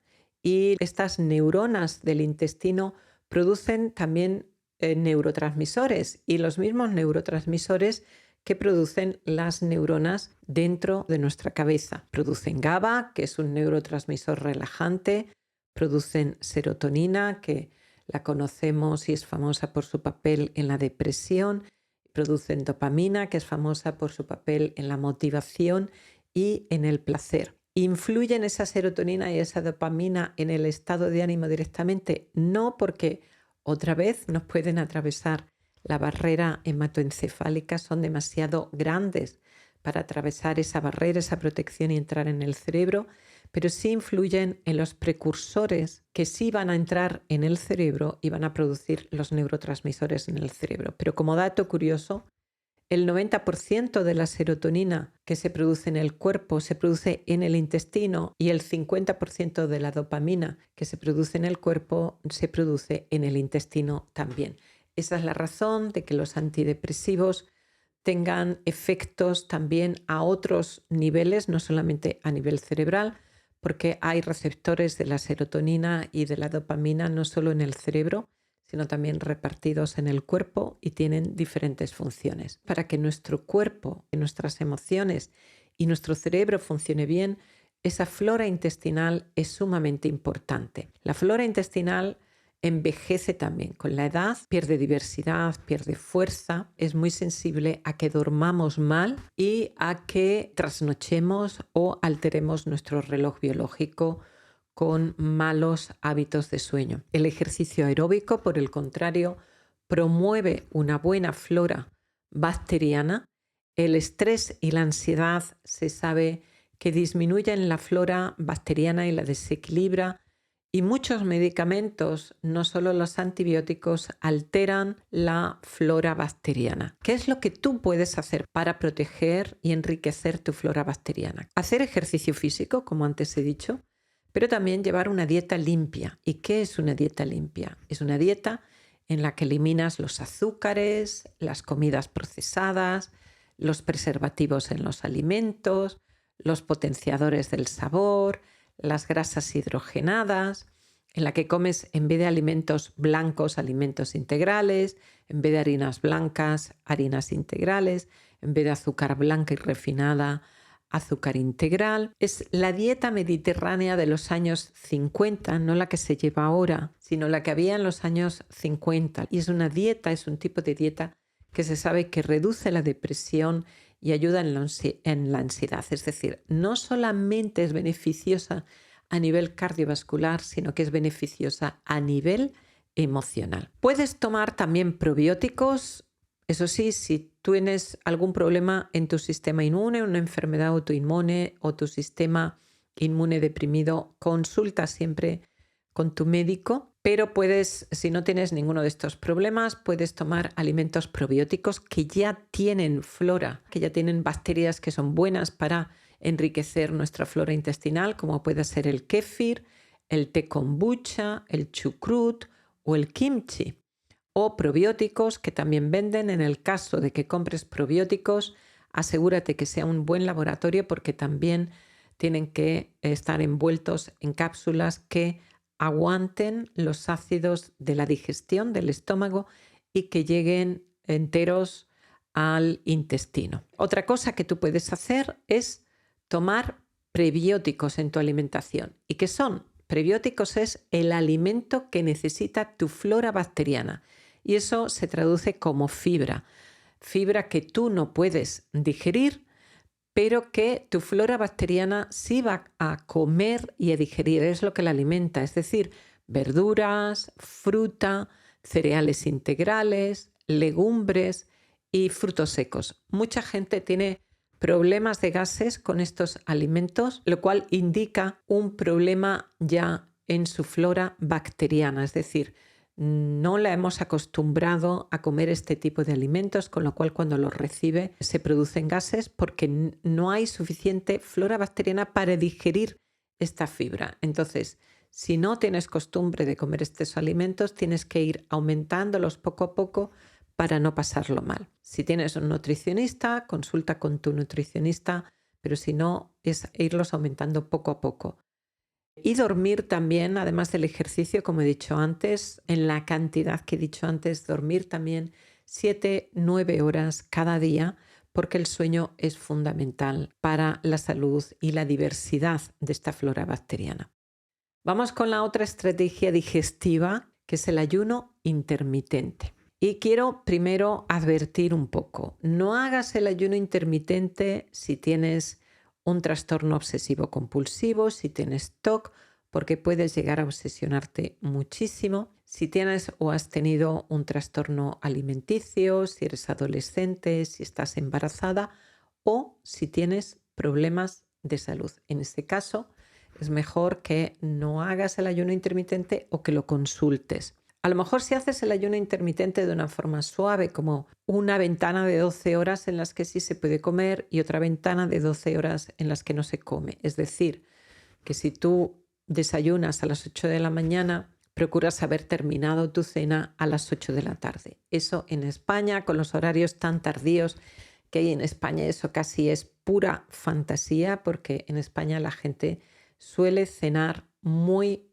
y estas neuronas del intestino producen también neurotransmisores, y los mismos neurotransmisores que producen las neuronas dentro de nuestra cabeza. Producen GABA, que es un neurotransmisor relajante, producen serotonina, que la conocemos y es famosa por su papel en la depresión, producen dopamina, que es famosa por su papel en la motivación y en el placer. ¿Influyen esa serotonina y esa dopamina en el estado de ánimo directamente? No, porque otra vez nos pueden atravesar la barrera hematoencefálica, son demasiado grandes para atravesar esa barrera, esa protección y entrar en el cerebro, pero sí influyen en los precursores que sí van a entrar en el cerebro y van a producir los neurotransmisores en el cerebro. Pero como dato curioso, el 90% de la serotonina que se produce en el cuerpo se produce en el intestino, y el 50% de la dopamina que se produce en el cuerpo se produce en el intestino también. Esa es la razón de que los antidepresivos tengan efectos también a otros niveles, no solamente a nivel cerebral, porque hay receptores de la serotonina y de la dopamina no solo en el cerebro, sino también repartidos en el cuerpo, y tienen diferentes funciones. Para que nuestro cuerpo, nuestras emociones y nuestro cerebro funcione bien, esa flora intestinal es sumamente importante. La flora intestinal envejece también con la edad, pierde diversidad, pierde fuerza, es muy sensible a que dormamos mal y a que trasnochemos o alteremos nuestro reloj biológico con malos hábitos de sueño. El ejercicio aeróbico, por el contrario, promueve una buena flora bacteriana. El estrés y la ansiedad se sabe que disminuyen la flora bacteriana y la desequilibra, y muchos medicamentos, no solo los antibióticos, alteran la flora bacteriana. ¿Qué es lo que tú puedes hacer para proteger y enriquecer tu flora bacteriana? Hacer ejercicio físico, como antes he dicho, pero también llevar una dieta limpia. ¿Y qué es una dieta limpia? Es una dieta en la que eliminas los azúcares, las comidas procesadas, los preservativos en los alimentos, los potenciadores del sabor, las grasas hidrogenadas, en la que comes, en vez de alimentos blancos, alimentos integrales, en vez de harinas blancas, harinas integrales, en vez de azúcar blanca y refinada, azúcar integral. Es la dieta mediterránea de los años 50, no la que se lleva ahora, sino la que había en los años 50. Y es una dieta, es un tipo de dieta que se sabe que reduce la depresión y ayuda en la ansiedad. Es decir, no solamente es beneficiosa a nivel cardiovascular, sino que es beneficiosa a nivel emocional. Puedes tomar también probióticos. Eso sí, si tú tienes algún problema en tu sistema inmune, una enfermedad autoinmune o tu sistema inmune deprimido, consulta siempre con tu médico. Pero puedes, si no tienes ninguno de estos problemas, puedes tomar alimentos probióticos que ya tienen flora, que ya tienen bacterias que son buenas para enriquecer nuestra flora intestinal, como puede ser el kéfir, el té kombucha, el chucrut o el kimchi. O probióticos que también venden. En el caso de que compres probióticos, asegúrate que sea un buen laboratorio porque también tienen que estar envueltos en cápsulas que aguanten los ácidos de la digestión del estómago y que lleguen enteros al intestino. Otra cosa que tú puedes hacer es tomar prebióticos en tu alimentación. ¿Y qué son? Prebióticos es el alimento que necesita tu flora bacteriana y eso se traduce como fibra. Fibra que tú no puedes digerir, pero que tu flora bacteriana sí va a comer y a digerir. Es lo que la alimenta, es decir, verduras, fruta, cereales integrales, legumbres y frutos secos. Mucha gente tiene problemas de gases con estos alimentos, lo cual indica un problema ya en su flora bacteriana, es decir, no la hemos acostumbrado a comer este tipo de alimentos, con lo cual cuando los recibe se producen gases porque no hay suficiente flora bacteriana para digerir esta fibra. Entonces, si no tienes costumbre de comer estos alimentos, tienes que ir aumentándolos poco a poco para no pasarlo mal. Si tienes un nutricionista, consulta con tu nutricionista, pero si no, es irlos aumentando poco a poco. Y dormir también, además del ejercicio, como he dicho antes, en la cantidad que he dicho antes, dormir también 7-9 horas cada día, porque el sueño es fundamental para la salud y la diversidad de esta flora bacteriana. Vamos con la otra estrategia digestiva, que es el ayuno intermitente. Y quiero primero advertir un poco, no hagas el ayuno intermitente si tienes un trastorno obsesivo compulsivo, si tienes TOC, porque puedes llegar a obsesionarte muchísimo. Si tienes o has tenido un trastorno alimenticio, si eres adolescente, si estás embarazada o si tienes problemas de salud. En este caso, es mejor que no hagas el ayuno intermitente o que lo consultes. A lo mejor si haces el ayuno intermitente de una forma suave, como una ventana de 12 horas en las que sí se puede comer y otra ventana de 12 horas en las que no se come. Es decir, que si tú desayunas a las 8 de la mañana, procuras haber terminado tu cena a las 8 de la tarde. Eso en España, con los horarios tan tardíos que hay en España, eso casi es pura fantasía, porque en España la gente suele cenar muy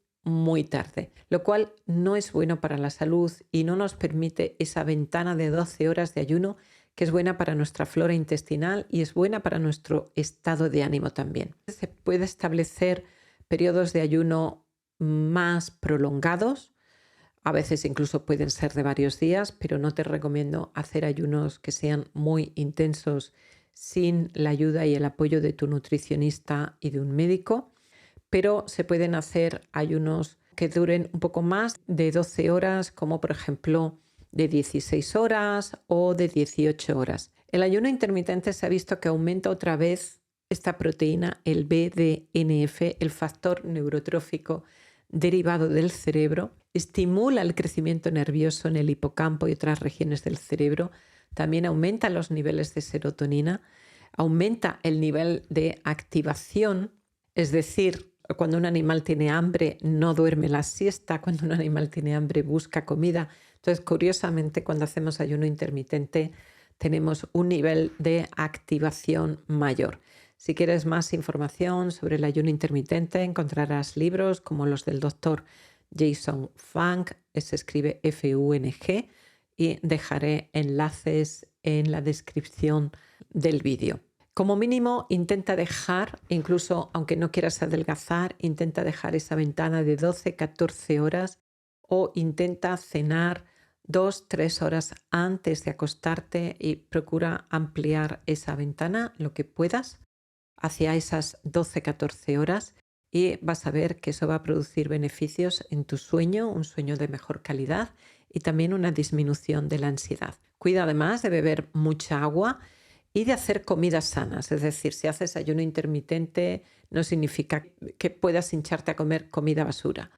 tarde, lo cual no es bueno para la salud y no nos permite esa ventana de 12 horas de ayuno que es buena para nuestra flora intestinal y es buena para nuestro estado de ánimo también. Se puede establecer periodos de ayuno más prolongados, a veces incluso pueden ser de varios días, pero no te recomiendo hacer ayunos que sean muy intensos sin la ayuda y el apoyo de tu nutricionista y de un médico. Pero se pueden hacer ayunos que duren un poco más de 12 horas, como por ejemplo de 16 horas o de 18 horas. El ayuno intermitente se ha visto que aumenta otra vez esta proteína, el BDNF, el factor neurotrófico derivado del cerebro, estimula el crecimiento nervioso en el hipocampo y otras regiones del cerebro, también aumenta los niveles de serotonina, aumenta el nivel de activación, es decir, cuando un animal tiene hambre no duerme la siesta, cuando un animal tiene hambre busca comida. Entonces, curiosamente, cuando hacemos ayuno intermitente tenemos un nivel de activación mayor. Si quieres más información sobre el ayuno intermitente, encontrarás libros como los del doctor Jason Fung, se escribe F-U-N-G, y dejaré enlaces en la descripción del vídeo. Como mínimo, intenta dejar, incluso aunque no quieras adelgazar, intenta dejar esa ventana de 12-14 horas o intenta cenar 2-3 horas antes de acostarte y procura ampliar esa ventana lo que puedas hacia esas 12-14 horas y vas a ver que eso va a producir beneficios en tu sueño, un sueño de mejor calidad y también una disminución de la ansiedad. Cuida además de beber mucha agua y de hacer comidas sanas, es decir, si haces ayuno intermitente no significa que puedas hincharte a comer comida basura.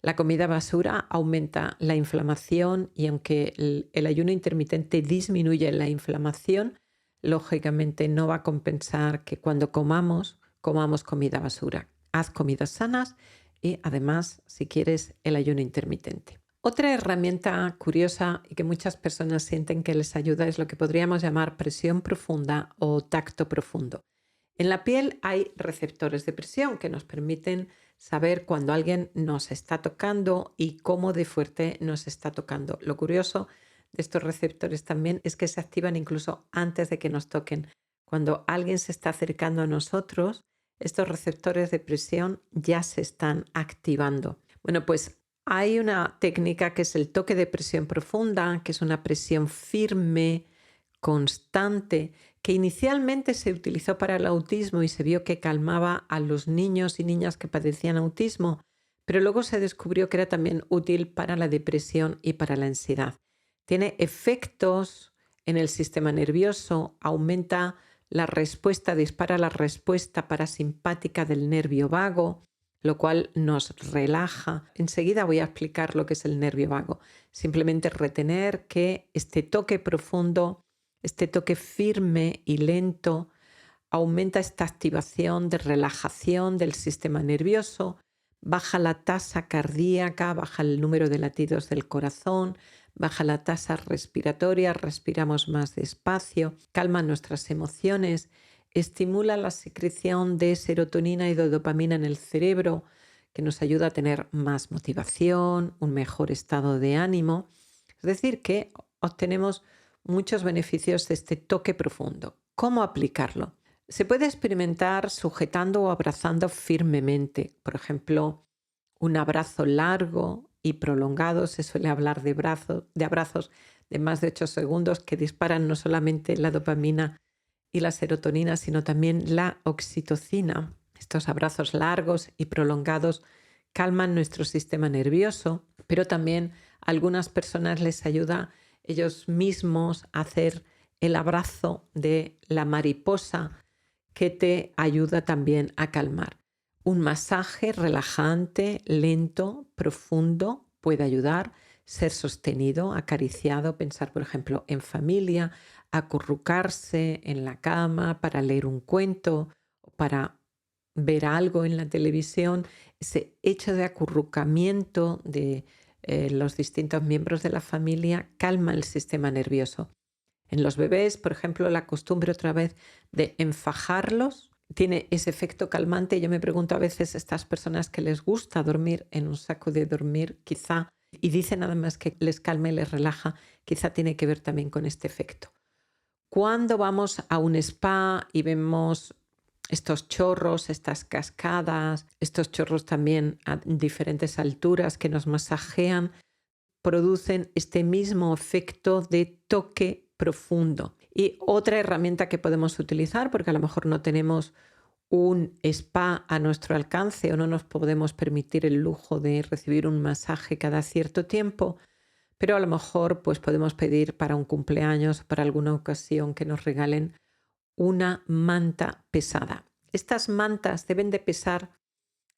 La comida basura aumenta la inflamación y aunque el ayuno intermitente disminuye la inflamación, lógicamente no va a compensar que cuando comamos comida basura. Haz comidas sanas y además, si quieres, el ayuno intermitente. Otra herramienta curiosa y que muchas personas sienten que les ayuda es lo que podríamos llamar presión profunda o tacto profundo. En la piel hay receptores de presión que nos permiten saber cuando alguien nos está tocando y cómo de fuerte nos está tocando. Lo curioso de estos receptores también es que se activan incluso antes de que nos toquen. Cuando alguien se está acercando a nosotros, estos receptores de presión ya se están activando. Bueno, pues hay una técnica que es el toque de presión profunda, que es una presión firme, constante, que inicialmente se utilizó para el autismo y se vio que calmaba a los niños y niñas que padecían autismo, pero luego se descubrió que era también útil para la depresión y para la ansiedad. Tiene efectos en el sistema nervioso, aumenta la respuesta, dispara la respuesta parasimpática del nervio vago, lo cual nos relaja. Enseguida voy a explicar lo que es el nervio vago. Simplemente retener que este toque profundo, este toque firme y lento, aumenta esta activación de relajación del sistema nervioso, baja la tasa cardíaca, baja el número de latidos del corazón, baja la tasa respiratoria, respiramos más despacio, calma nuestras emociones, estimula la secreción de serotonina y de dopamina en el cerebro, que nos ayuda a tener más motivación, un mejor estado de ánimo. Es decir, que obtenemos muchos beneficios de este toque profundo. ¿Cómo aplicarlo? Se puede experimentar sujetando o abrazando firmemente. Por ejemplo, un abrazo largo y prolongado. Se suele hablar de abrazos de más de 8 segundos que disparan no solamente la dopamina y la serotonina, sino también la oxitocina. Estos abrazos largos y prolongados calman nuestro sistema nervioso, pero también a algunas personas les ayuda ellos mismos a hacer el abrazo de la mariposa, que te ayuda también a calmar. Un masaje relajante, lento, profundo puede ayudar, ser sostenido, acariciado, pensar por ejemplo en familia, acurrucarse en la cama para leer un cuento, para ver algo en la televisión. Ese hecho de acurrucamiento de los distintos miembros de la familia calma el sistema nervioso. En los bebés, por ejemplo, la costumbre otra vez de enfajarlos tiene ese efecto calmante. Yo me pregunto a veces, estas personas que les gusta dormir en un saco de dormir, quizá, y dicen además que les calma y les relaja, quizá tiene que ver también con este efecto. Cuando vamos a un spa y vemos estos chorros, estas cascadas, estos chorros también a diferentes alturas que nos masajean, producen este mismo efecto de toque profundo. Y otra herramienta que podemos utilizar, porque a lo mejor no tenemos un spa a nuestro alcance o no nos podemos permitir el lujo de recibir un masaje cada cierto tiempo, pero a lo mejor pues podemos pedir para un cumpleaños, para alguna ocasión que nos regalen una manta pesada. Estas mantas deben de pesar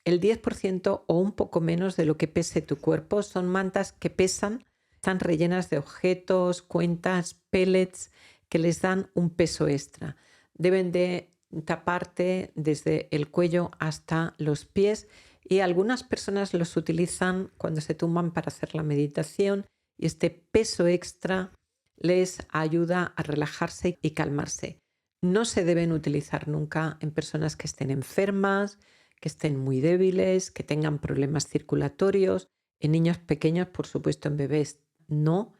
el 10% o un poco menos de lo que pese tu cuerpo. Son mantas que pesan, están rellenas de objetos, cuentas, pellets que les dan un peso extra. Deben de taparte desde el cuello hasta los pies y algunas personas los utilizan cuando se tumban para hacer la meditación y este peso extra les ayuda a relajarse y calmarse. No se deben utilizar nunca en personas que estén enfermas, que estén muy débiles, que tengan problemas circulatorios. En niños pequeños, por supuesto, en bebés no.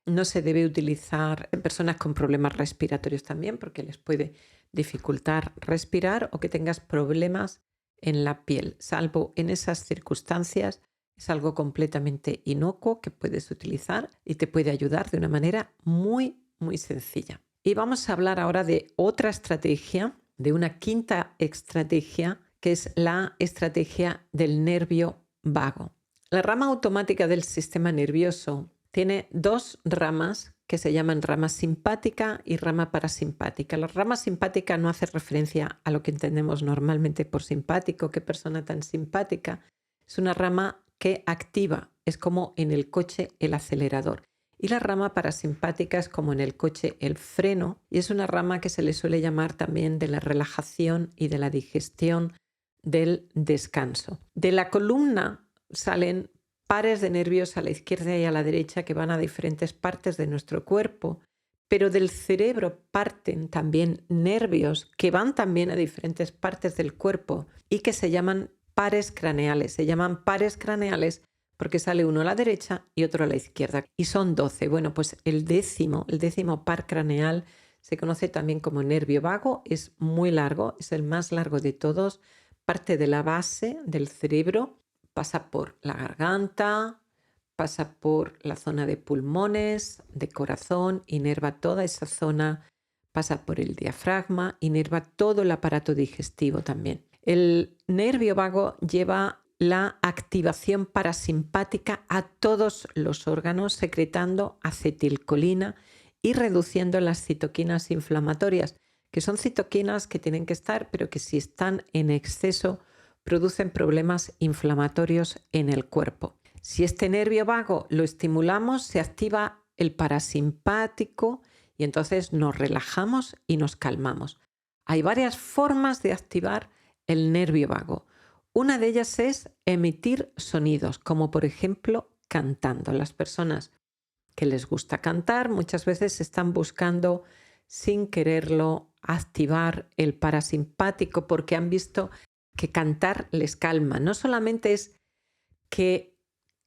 No se debe utilizar en personas con problemas respiratorios también, porque les puede dificultar respirar o que tengas problemas en la piel. Salvo en esas circunstancias, es algo completamente inocuo que puedes utilizar y te puede ayudar de una manera muy, muy sencilla. Y vamos a hablar ahora de otra estrategia, de una quinta estrategia, que es la estrategia del nervio vago. La rama automática del sistema nervioso tiene dos ramas que se llaman rama simpática y rama parasimpática. La rama simpática no hace referencia a lo que entendemos normalmente por simpático, qué persona tan simpática. Es una rama que activa, es como en el coche el acelerador. Y la rama parasimpática es como en el coche el freno y es una rama que se le suele llamar también de la relajación y de la digestión, del descanso. De la columna salen pares de nervios a la izquierda y a la derecha que van a diferentes partes de nuestro cuerpo, pero del cerebro parten también nervios que van también a diferentes partes del cuerpo y que se llaman pares craneales. Se llaman pares craneales porque sale uno a la derecha y otro a la izquierda. Y son 12. Bueno, pues el décimo par craneal se conoce también como nervio vago. Es muy largo, es el más largo de todos. Parte de la base del cerebro, pasa por la garganta, pasa por la zona de pulmones, de corazón, inerva toda esa zona, pasa por el diafragma, inerva todo el aparato digestivo también. El nervio vago lleva la activación parasimpática a todos los órganos, secretando acetilcolina y reduciendo las citoquinas inflamatorias, que son citoquinas que tienen que estar, pero que si están en exceso producen problemas inflamatorios en el cuerpo. Si este nervio vago lo estimulamos, se activa el parasimpático y entonces nos relajamos y nos calmamos. Hay varias formas de activar el nervio vago. Una de ellas es emitir sonidos, como por ejemplo cantando. Las personas que les gusta cantar muchas veces están buscando sin quererlo activar el parasimpático porque han visto que cantar les calma. No solamente es que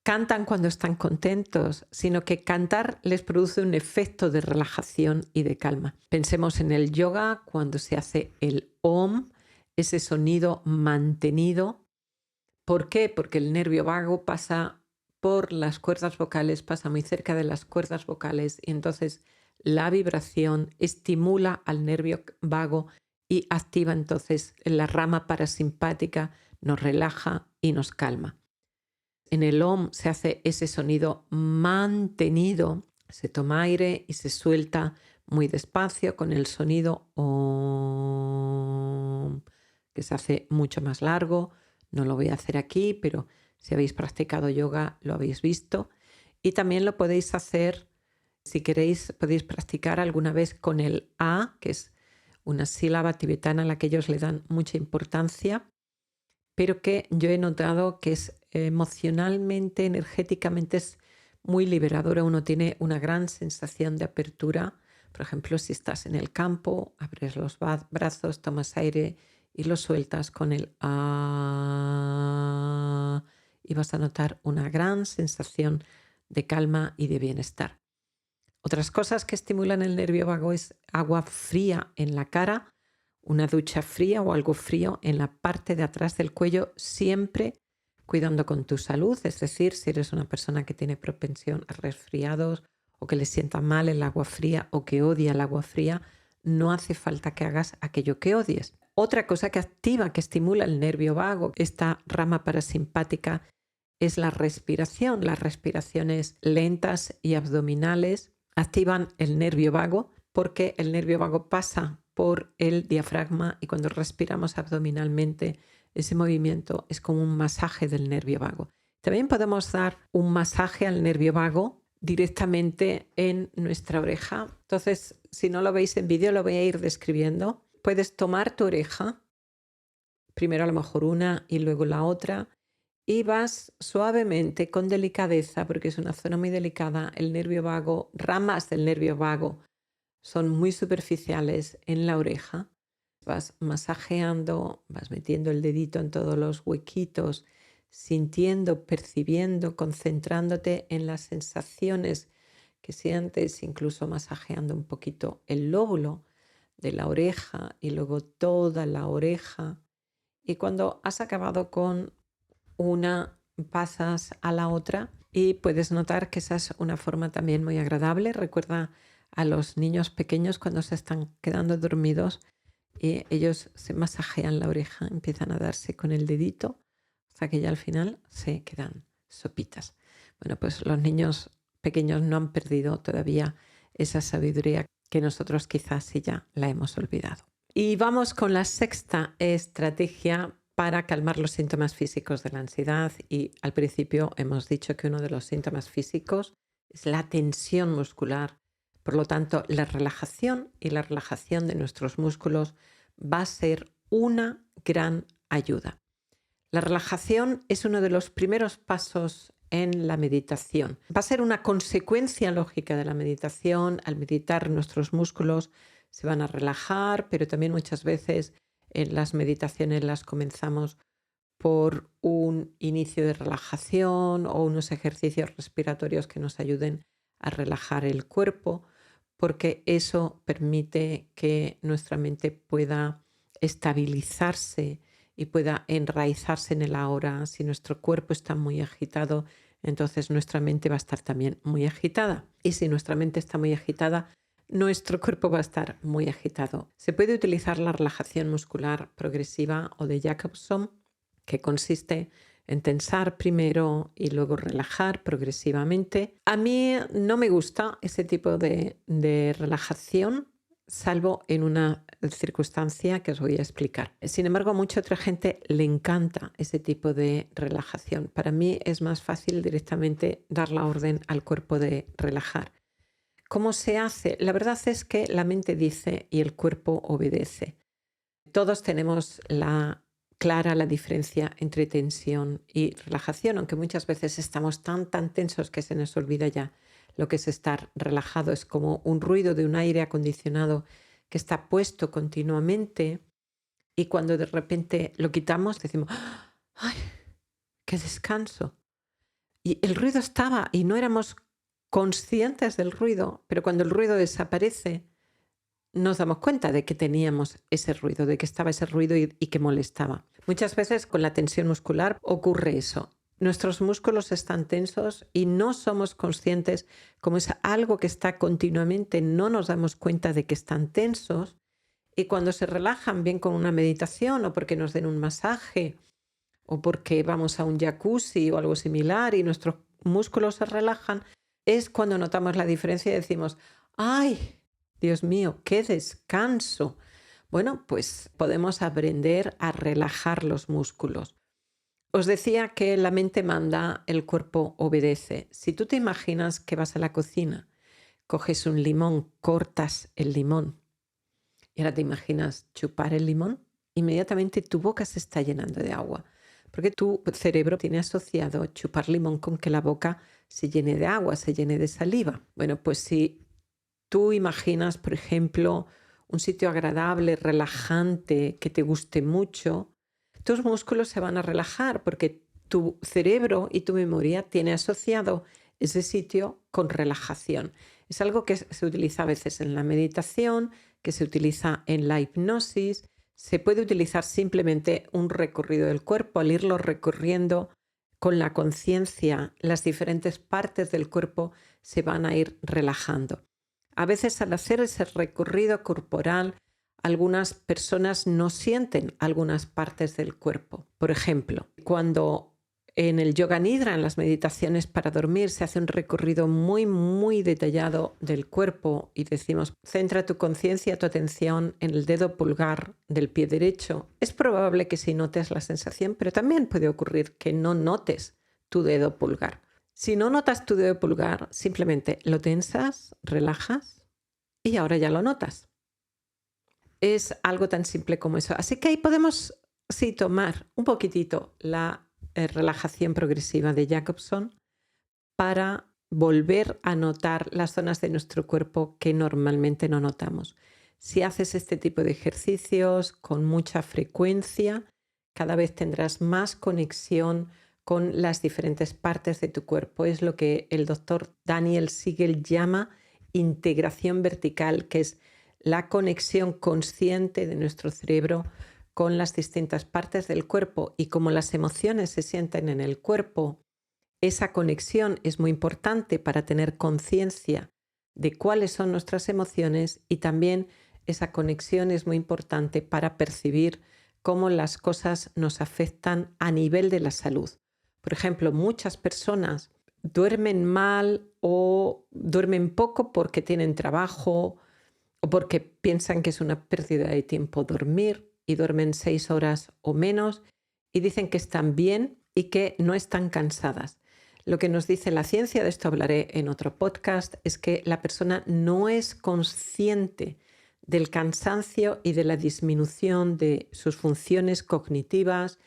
cantan cuando están contentos, sino que cantar les produce un efecto de relajación y de calma. Pensemos en el yoga cuando se hace el Om, ese sonido mantenido. ¿Por qué? Porque el nervio vago pasa por las cuerdas vocales, pasa muy cerca de las cuerdas vocales y entonces la vibración estimula al nervio vago y activa entonces la rama parasimpática, nos relaja y nos calma. En el Om se hace ese sonido mantenido, se toma aire y se suelta muy despacio con el sonido Om, que se hace mucho más largo. No lo voy a hacer aquí, pero si habéis practicado yoga lo habéis visto. Y también lo podéis hacer, si queréis, podéis practicar alguna vez con el A, que es una sílaba tibetana a la que ellos le dan mucha importancia, pero que yo he notado que es emocionalmente, energéticamente es muy liberadora. Uno tiene una gran sensación de apertura. Por ejemplo, si estás en el campo, abres los brazos, tomas aire y lo sueltas con el ah y vas a notar una gran sensación de calma y de bienestar. Otras cosas que estimulan el nervio vago es agua fría en la cara, una ducha fría o algo frío en la parte de atrás del cuello, siempre cuidando con tu salud. Es decir, si eres una persona que tiene propensión a resfriados o que le sienta mal el agua fría o que odia el agua fría, no hace falta que hagas aquello que odies. Otra cosa que activa, que estimula el nervio vago, esta rama parasimpática, es la respiración. Las respiraciones lentas y abdominales activan el nervio vago porque el nervio vago pasa por el diafragma y cuando respiramos abdominalmente ese movimiento es como un masaje del nervio vago. También podemos dar un masaje al nervio vago directamente en nuestra oreja. Entonces, si no lo veis en vídeo, lo voy a ir describiendo. Puedes tomar tu oreja, primero a lo mejor una y luego la otra, y vas suavemente, con delicadeza, porque es una zona muy delicada, el nervio vago, ramas del nervio vago son muy superficiales en la oreja. Vas masajeando, vas metiendo el dedito en todos los huequitos, sintiendo, percibiendo, concentrándote en las sensaciones que sientes, incluso masajeando un poquito el lóbulo de la oreja y luego toda la oreja. Y cuando has acabado con una, pasas a la otra y puedes notar que esa es una forma también muy agradable. Recuerda a los niños pequeños cuando se están quedando dormidos y ellos se masajean la oreja, empiezan a darse con el dedito hasta que ya al final se quedan sopitas. Bueno, pues los niños pequeños no han perdido todavía esa sabiduría que nosotros quizás sí ya la hemos olvidado. Y vamos con la sexta estrategia para calmar los síntomas físicos de la ansiedad. Y al principio hemos dicho que uno de los síntomas físicos es la tensión muscular. Por lo tanto, la relajación y la relajación de nuestros músculos va a ser una gran ayuda. La relajación es uno de los primeros pasos en la meditación. Va a ser una consecuencia lógica de la meditación. Al meditar nuestros músculos se van a relajar, pero también muchas veces en las meditaciones las comenzamos por un inicio de relajación o unos ejercicios respiratorios que nos ayuden a relajar el cuerpo, porque eso permite que nuestra mente pueda estabilizarse y pueda enraizarse en el ahora. Si nuestro cuerpo está muy agitado, entonces nuestra mente va a estar también muy agitada. Y si nuestra mente está muy agitada, nuestro cuerpo va a estar muy agitado. Se puede utilizar la relajación muscular progresiva o de Jacobson, que consiste en tensar primero y luego relajar progresivamente. A mí no me gusta ese tipo de relajación, salvo en una circunstancia que os voy a explicar. Sin embargo, a mucha otra gente le encanta ese tipo de relajación. Para mí es más fácil directamente dar la orden al cuerpo de relajar. ¿Cómo se hace? La verdad es que la mente dice y el cuerpo obedece. Todos tenemos clara la diferencia entre tensión y relajación, aunque muchas veces estamos tan tensos que se nos olvida ya lo que es estar relajado. Es como un ruido de un aire acondicionado que está puesto continuamente y cuando de repente lo quitamos decimos, ¡ay, qué descanso! Y el ruido estaba y no éramos conscientes del ruido, pero cuando el ruido desaparece nos damos cuenta de que teníamos ese ruido, de que estaba ese ruido y que molestaba. Muchas veces con la tensión muscular ocurre eso. Nuestros músculos están tensos y no somos conscientes, como es algo que está continuamente, no nos damos cuenta de que están tensos, y cuando se relajan, bien con una meditación o porque nos den un masaje o porque vamos a un jacuzzi o algo similar y nuestros músculos se relajan, es cuando notamos la diferencia y decimos, ¡ay! Dios mío, qué descanso. Bueno, pues podemos aprender a relajar los músculos. Os decía que la mente manda, el cuerpo obedece. Si tú te imaginas que vas a la cocina, coges un limón, cortas el limón y ahora te imaginas chupar el limón, inmediatamente tu boca se está llenando de agua, porque tu cerebro tiene asociado chupar limón con que la boca se llene de agua, se llene de saliva. Bueno, pues si tú imaginas, por ejemplo, un sitio agradable, relajante, que te guste mucho, tus músculos se van a relajar porque tu cerebro y tu memoria tiene asociado ese sitio con relajación. Es algo que se utiliza a veces en la meditación, que se utiliza en la hipnosis. Se puede utilizar simplemente un recorrido del cuerpo, al irlo recorriendo con la conciencia, las diferentes partes del cuerpo se van a ir relajando. A veces al hacer ese recorrido corporal, algunas personas no sienten algunas partes del cuerpo. Por ejemplo, cuando en el Yoga Nidra, en las meditaciones para dormir, se hace un recorrido muy detallado del cuerpo y decimos, centra tu conciencia, tu atención en el dedo pulgar del pie derecho. Es probable que sí notes la sensación, pero también puede ocurrir que no notes tu dedo pulgar. Si no notas tu dedo pulgar, simplemente lo tensas, relajas y ahora ya lo notas. Es algo tan simple como eso. Así que ahí podemos, sí, tomar un poquitito la relajación progresiva de Jacobson para volver a notar las zonas de nuestro cuerpo que normalmente no notamos. Si haces este tipo de ejercicios con mucha frecuencia, cada vez tendrás más conexión con las diferentes partes de tu cuerpo. Es lo que el doctor Daniel Siegel llama integración vertical, que es la conexión consciente de nuestro cerebro con las distintas partes del cuerpo, y como las emociones se sienten en el cuerpo, esa conexión es muy importante para tener conciencia de cuáles son nuestras emociones, y también esa conexión es muy importante para percibir cómo las cosas nos afectan a nivel de la salud. Por ejemplo, muchas personas duermen mal o duermen poco porque tienen trabajo o porque piensan que es una pérdida de tiempo dormir y duermen 6 horas o menos y dicen que están bien y que no están cansadas. Lo que nos dice la ciencia, de esto hablaré en otro podcast, es que la persona no es consciente del cansancio y de la disminución de sus funciones cognitivas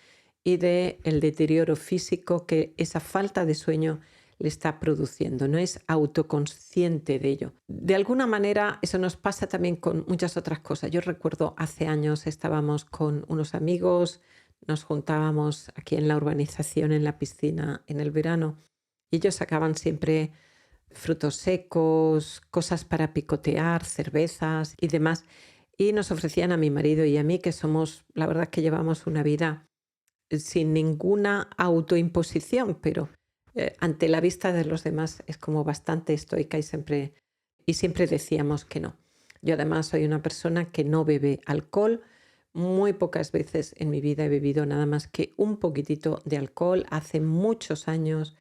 y del deterioro físico que esa falta de sueño le está produciendo. No es autoconsciente de ello. De alguna manera eso nos pasa también con muchas otras cosas. Yo recuerdo hace años estábamos con unos amigos, nos juntábamos aquí en la urbanización, en la piscina, en el verano, y ellos sacaban siempre frutos secos, cosas para picotear, cervezas y demás. Y nos ofrecían a mi marido y a mí, que somos, la verdad que llevamos una vida sin ninguna autoimposición, pero ante la vista de los demás es como bastante estoica y siempre decíamos que no. Yo además soy una persona que no bebe alcohol. Muy pocas veces en mi vida he bebido nada más que un poquitito de alcohol. Hace muchos años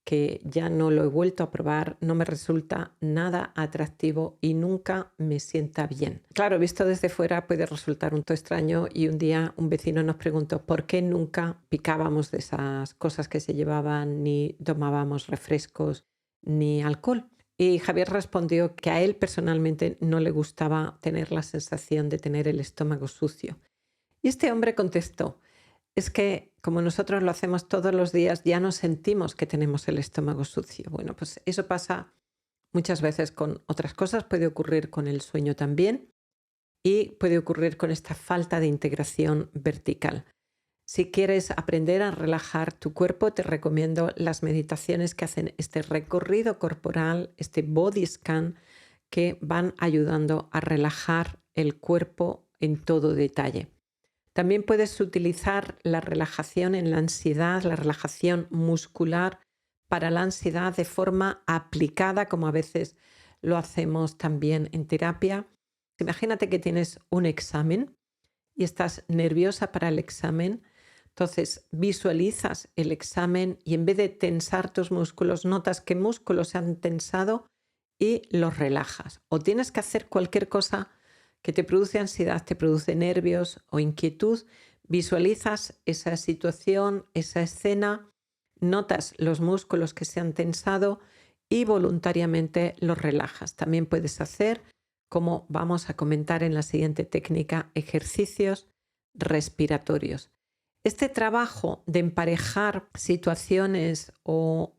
que ya no lo he vuelto a probar, no me resulta nada atractivo y nunca me sienta bien. Claro, visto desde fuera puede resultar un tanto extraño y un día un vecino nos preguntó por qué nunca picábamos de esas cosas que se llevaban, ni tomábamos refrescos, ni alcohol. Y Javier respondió que a él personalmente no le gustaba tener la sensación de tener el estómago sucio. Y este hombre contestó: es que como nosotros lo hacemos todos los días, ya no sentimos que tenemos el estómago sucio. Bueno, pues eso pasa muchas veces con otras cosas, puede ocurrir con el sueño también y puede ocurrir con esta falta de integración vertical. Si quieres aprender a relajar tu cuerpo, te recomiendo las meditaciones que hacen este recorrido corporal, este body scan, que van ayudando a relajar el cuerpo en todo detalle. También puedes utilizar la relajación en la ansiedad, la relajación muscular para la ansiedad de forma aplicada, como a veces lo hacemos también en terapia. Imagínate que tienes un examen y estás nerviosa para el examen. Entonces visualizas el examen y en vez de tensar tus músculos, notas qué músculos se han tensado y los relajas. O tienes que hacer cualquier cosa que te produce ansiedad, te produce nervios o inquietud, visualizas esa situación, esa escena, notas los músculos que se han tensado y voluntariamente los relajas. También puedes hacer, como vamos a comentar en la siguiente técnica, ejercicios respiratorios. Este trabajo de emparejar situaciones o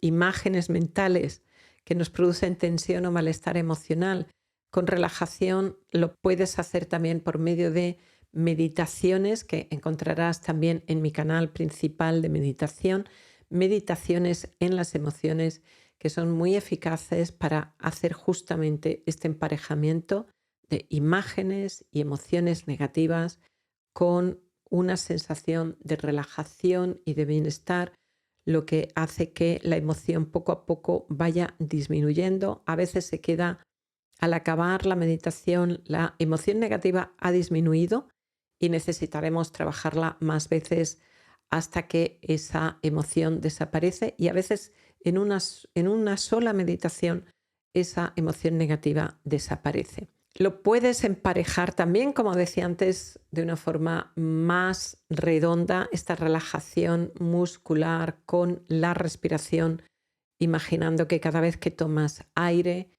imágenes mentales que nos producen tensión o malestar emocional con relajación lo puedes hacer también por medio de meditaciones que encontrarás también en mi canal principal de meditación, meditaciones en las emociones que son muy eficaces para hacer justamente este emparejamiento de imágenes y emociones negativas con una sensación de relajación y de bienestar, lo que hace que la emoción poco a poco vaya disminuyendo. A veces se queda al acabar la meditación, la emoción negativa ha disminuido y necesitaremos trabajarla más veces hasta que esa emoción desaparece y a veces en una sola meditación esa emoción negativa desaparece. Lo puedes emparejar también, como decía antes, de una forma más redonda, esta relajación muscular con la respiración, imaginando que cada vez que tomas aire,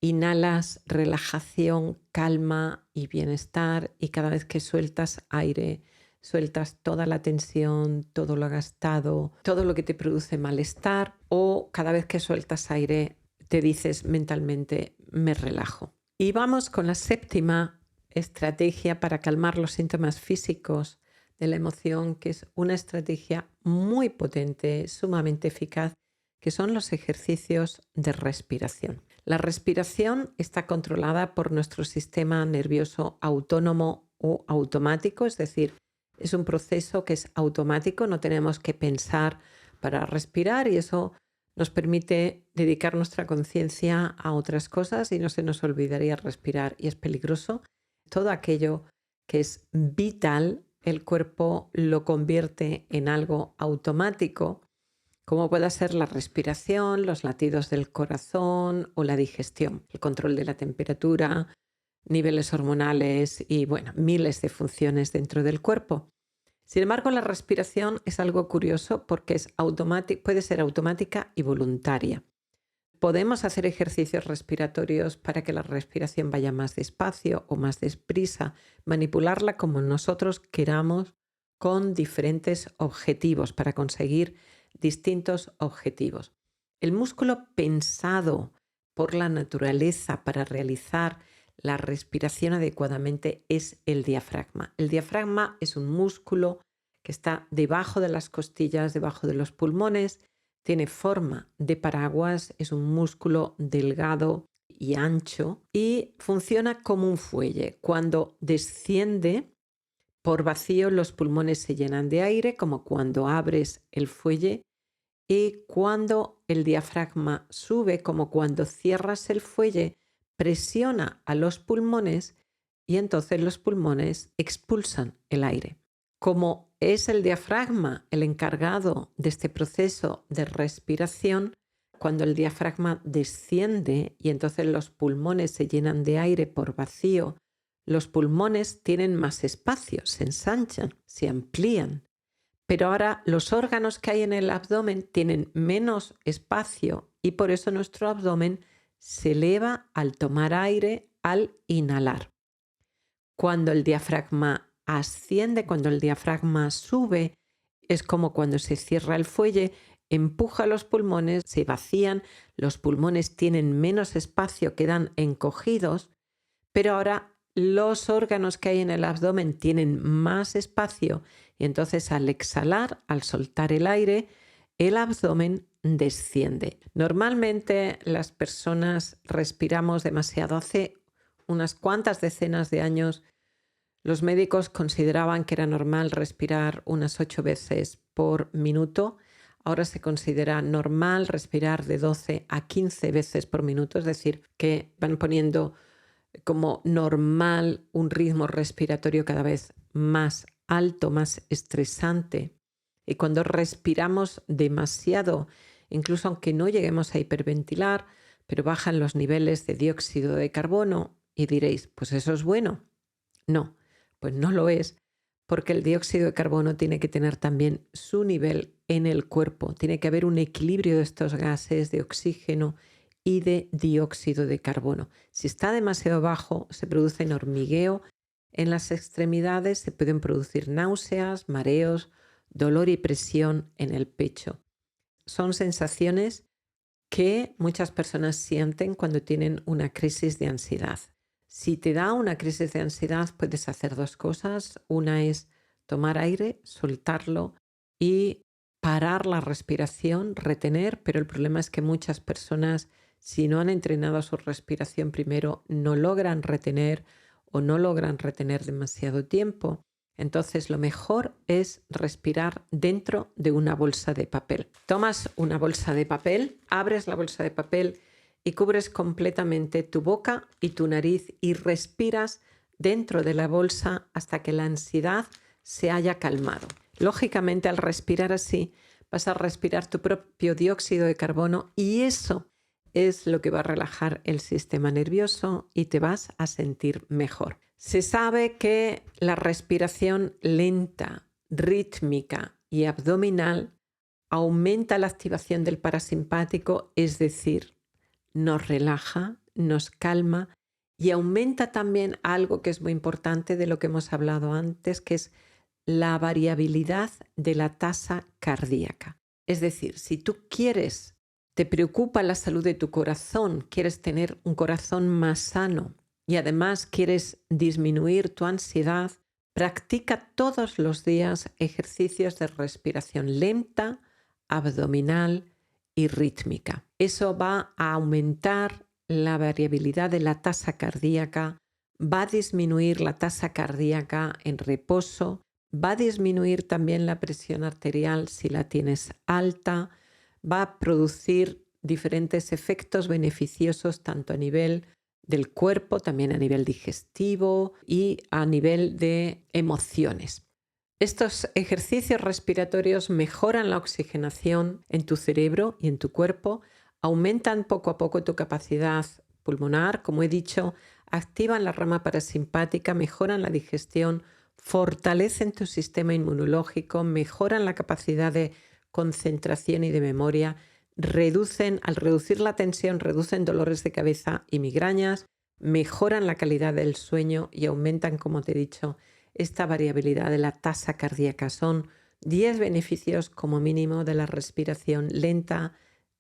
inhalas relajación, calma y bienestar y cada vez que sueltas aire, sueltas toda la tensión, todo lo gastado, todo lo que te produce malestar o cada vez que sueltas aire te dices mentalmente me relajo. Y vamos con la séptima estrategia para calmar los síntomas físicos de la emoción, que es una estrategia muy potente, sumamente eficaz, que son los ejercicios de respiración. La respiración está controlada por nuestro sistema nervioso autónomo o automático, es decir, es un proceso que es automático, no tenemos que pensar para respirar y eso nos permite dedicar nuestra conciencia a otras cosas y no se nos olvidaría respirar y es peligroso. Todo aquello que es vital, el cuerpo lo convierte en algo automático, como pueda ser la respiración, los latidos del corazón o la digestión, el control de la temperatura, niveles hormonales y, bueno, miles de funciones dentro del cuerpo. Sin embargo, la respiración es algo curioso porque puede ser automática y voluntaria. Podemos hacer ejercicios respiratorios para que la respiración vaya más despacio o más deprisa, manipularla como nosotros queramos, con diferentes objetivos, para conseguir distintos objetivos. El músculo pensado por la naturaleza para realizar la respiración adecuadamente es el diafragma. El diafragma es un músculo que está debajo de las costillas, debajo de los pulmones, tiene forma de paraguas, es un músculo delgado y ancho y funciona como un fuelle. Cuando desciende por vacío, los pulmones se llenan de aire, como cuando abres el fuelle, y cuando el diafragma sube, como cuando cierras el fuelle, presiona a los pulmones y entonces los pulmones expulsan el aire. Como es el diafragma el encargado de este proceso de respiración, cuando el diafragma desciende y entonces los pulmones se llenan de aire por vacío, los pulmones tienen más espacio, se ensanchan, se amplían. Pero ahora los órganos que hay en el abdomen tienen menos espacio y por eso nuestro abdomen se eleva al tomar aire, al inhalar. Cuando el diafragma asciende, cuando el diafragma sube, es como cuando se cierra el fuelle, empuja los pulmones, se vacían, los pulmones tienen menos espacio, quedan encogidos, pero ahora los órganos que hay en el abdomen tienen más espacio y entonces al exhalar, al soltar el aire, el abdomen desciende. Normalmente las personas respiramos demasiado. Hace unas cuantas decenas de años los médicos consideraban que era normal respirar unas 8 veces por minuto. Ahora se considera normal respirar de 12 a 15 veces por minuto, es decir, que van poniendo como normal un ritmo respiratorio cada vez más alto, más estresante. Y cuando respiramos demasiado, incluso aunque no lleguemos a hiperventilar, pero bajan los niveles de dióxido de carbono y diréis, pues eso es bueno. No, pues no lo es, porque el dióxido de carbono tiene que tener también su nivel en el cuerpo. Tiene que haber un equilibrio de estos gases, de oxígeno y de dióxido de carbono. Si está demasiado bajo, se produce hormigueo en las extremidades, se pueden producir náuseas, mareos, dolor y presión en el pecho. Son sensaciones que muchas personas sienten cuando tienen una crisis de ansiedad. Si te da una crisis de ansiedad, puedes hacer 2 cosas. Una es tomar aire, soltarlo y parar la respiración, retener, pero el problema es que muchas personas, si no han entrenado su respiración primero, no logran retener o no logran retener demasiado tiempo. Entonces lo mejor es respirar dentro de una bolsa de papel. Tomas una bolsa de papel, abres la bolsa de papel y cubres completamente tu boca y tu nariz y respiras dentro de la bolsa hasta que la ansiedad se haya calmado. Lógicamente, al respirar así, vas a respirar tu propio dióxido de carbono y eso es lo que va a relajar el sistema nervioso y te vas a sentir mejor. Se sabe que la respiración lenta, rítmica y abdominal aumenta la activación del parasimpático, es decir, nos relaja, nos calma y aumenta también algo que es muy importante de lo que hemos hablado antes, que es la variabilidad de la tasa cardíaca. Es decir, si tú te preocupa la salud de tu corazón, quieres tener un corazón más sano y además quieres disminuir tu ansiedad, practica todos los días ejercicios de respiración lenta, abdominal y rítmica. Eso va a aumentar la variabilidad de la tasa cardíaca, va a disminuir la tasa cardíaca en reposo, va a disminuir también la presión arterial si la tienes alta, va a producir diferentes efectos beneficiosos tanto a nivel del cuerpo, también a nivel digestivo y a nivel de emociones. Estos ejercicios respiratorios mejoran la oxigenación en tu cerebro y en tu cuerpo, aumentan poco a poco tu capacidad pulmonar, como he dicho, activan la rama parasimpática, mejoran la digestión, fortalecen tu sistema inmunológico, mejoran la capacidad de concentración y de memoria, al reducir la tensión, reducen dolores de cabeza y migrañas, mejoran la calidad del sueño y aumentan, como te he dicho, esta variabilidad de la tasa cardíaca. Son 10 beneficios como mínimo de la respiración lenta,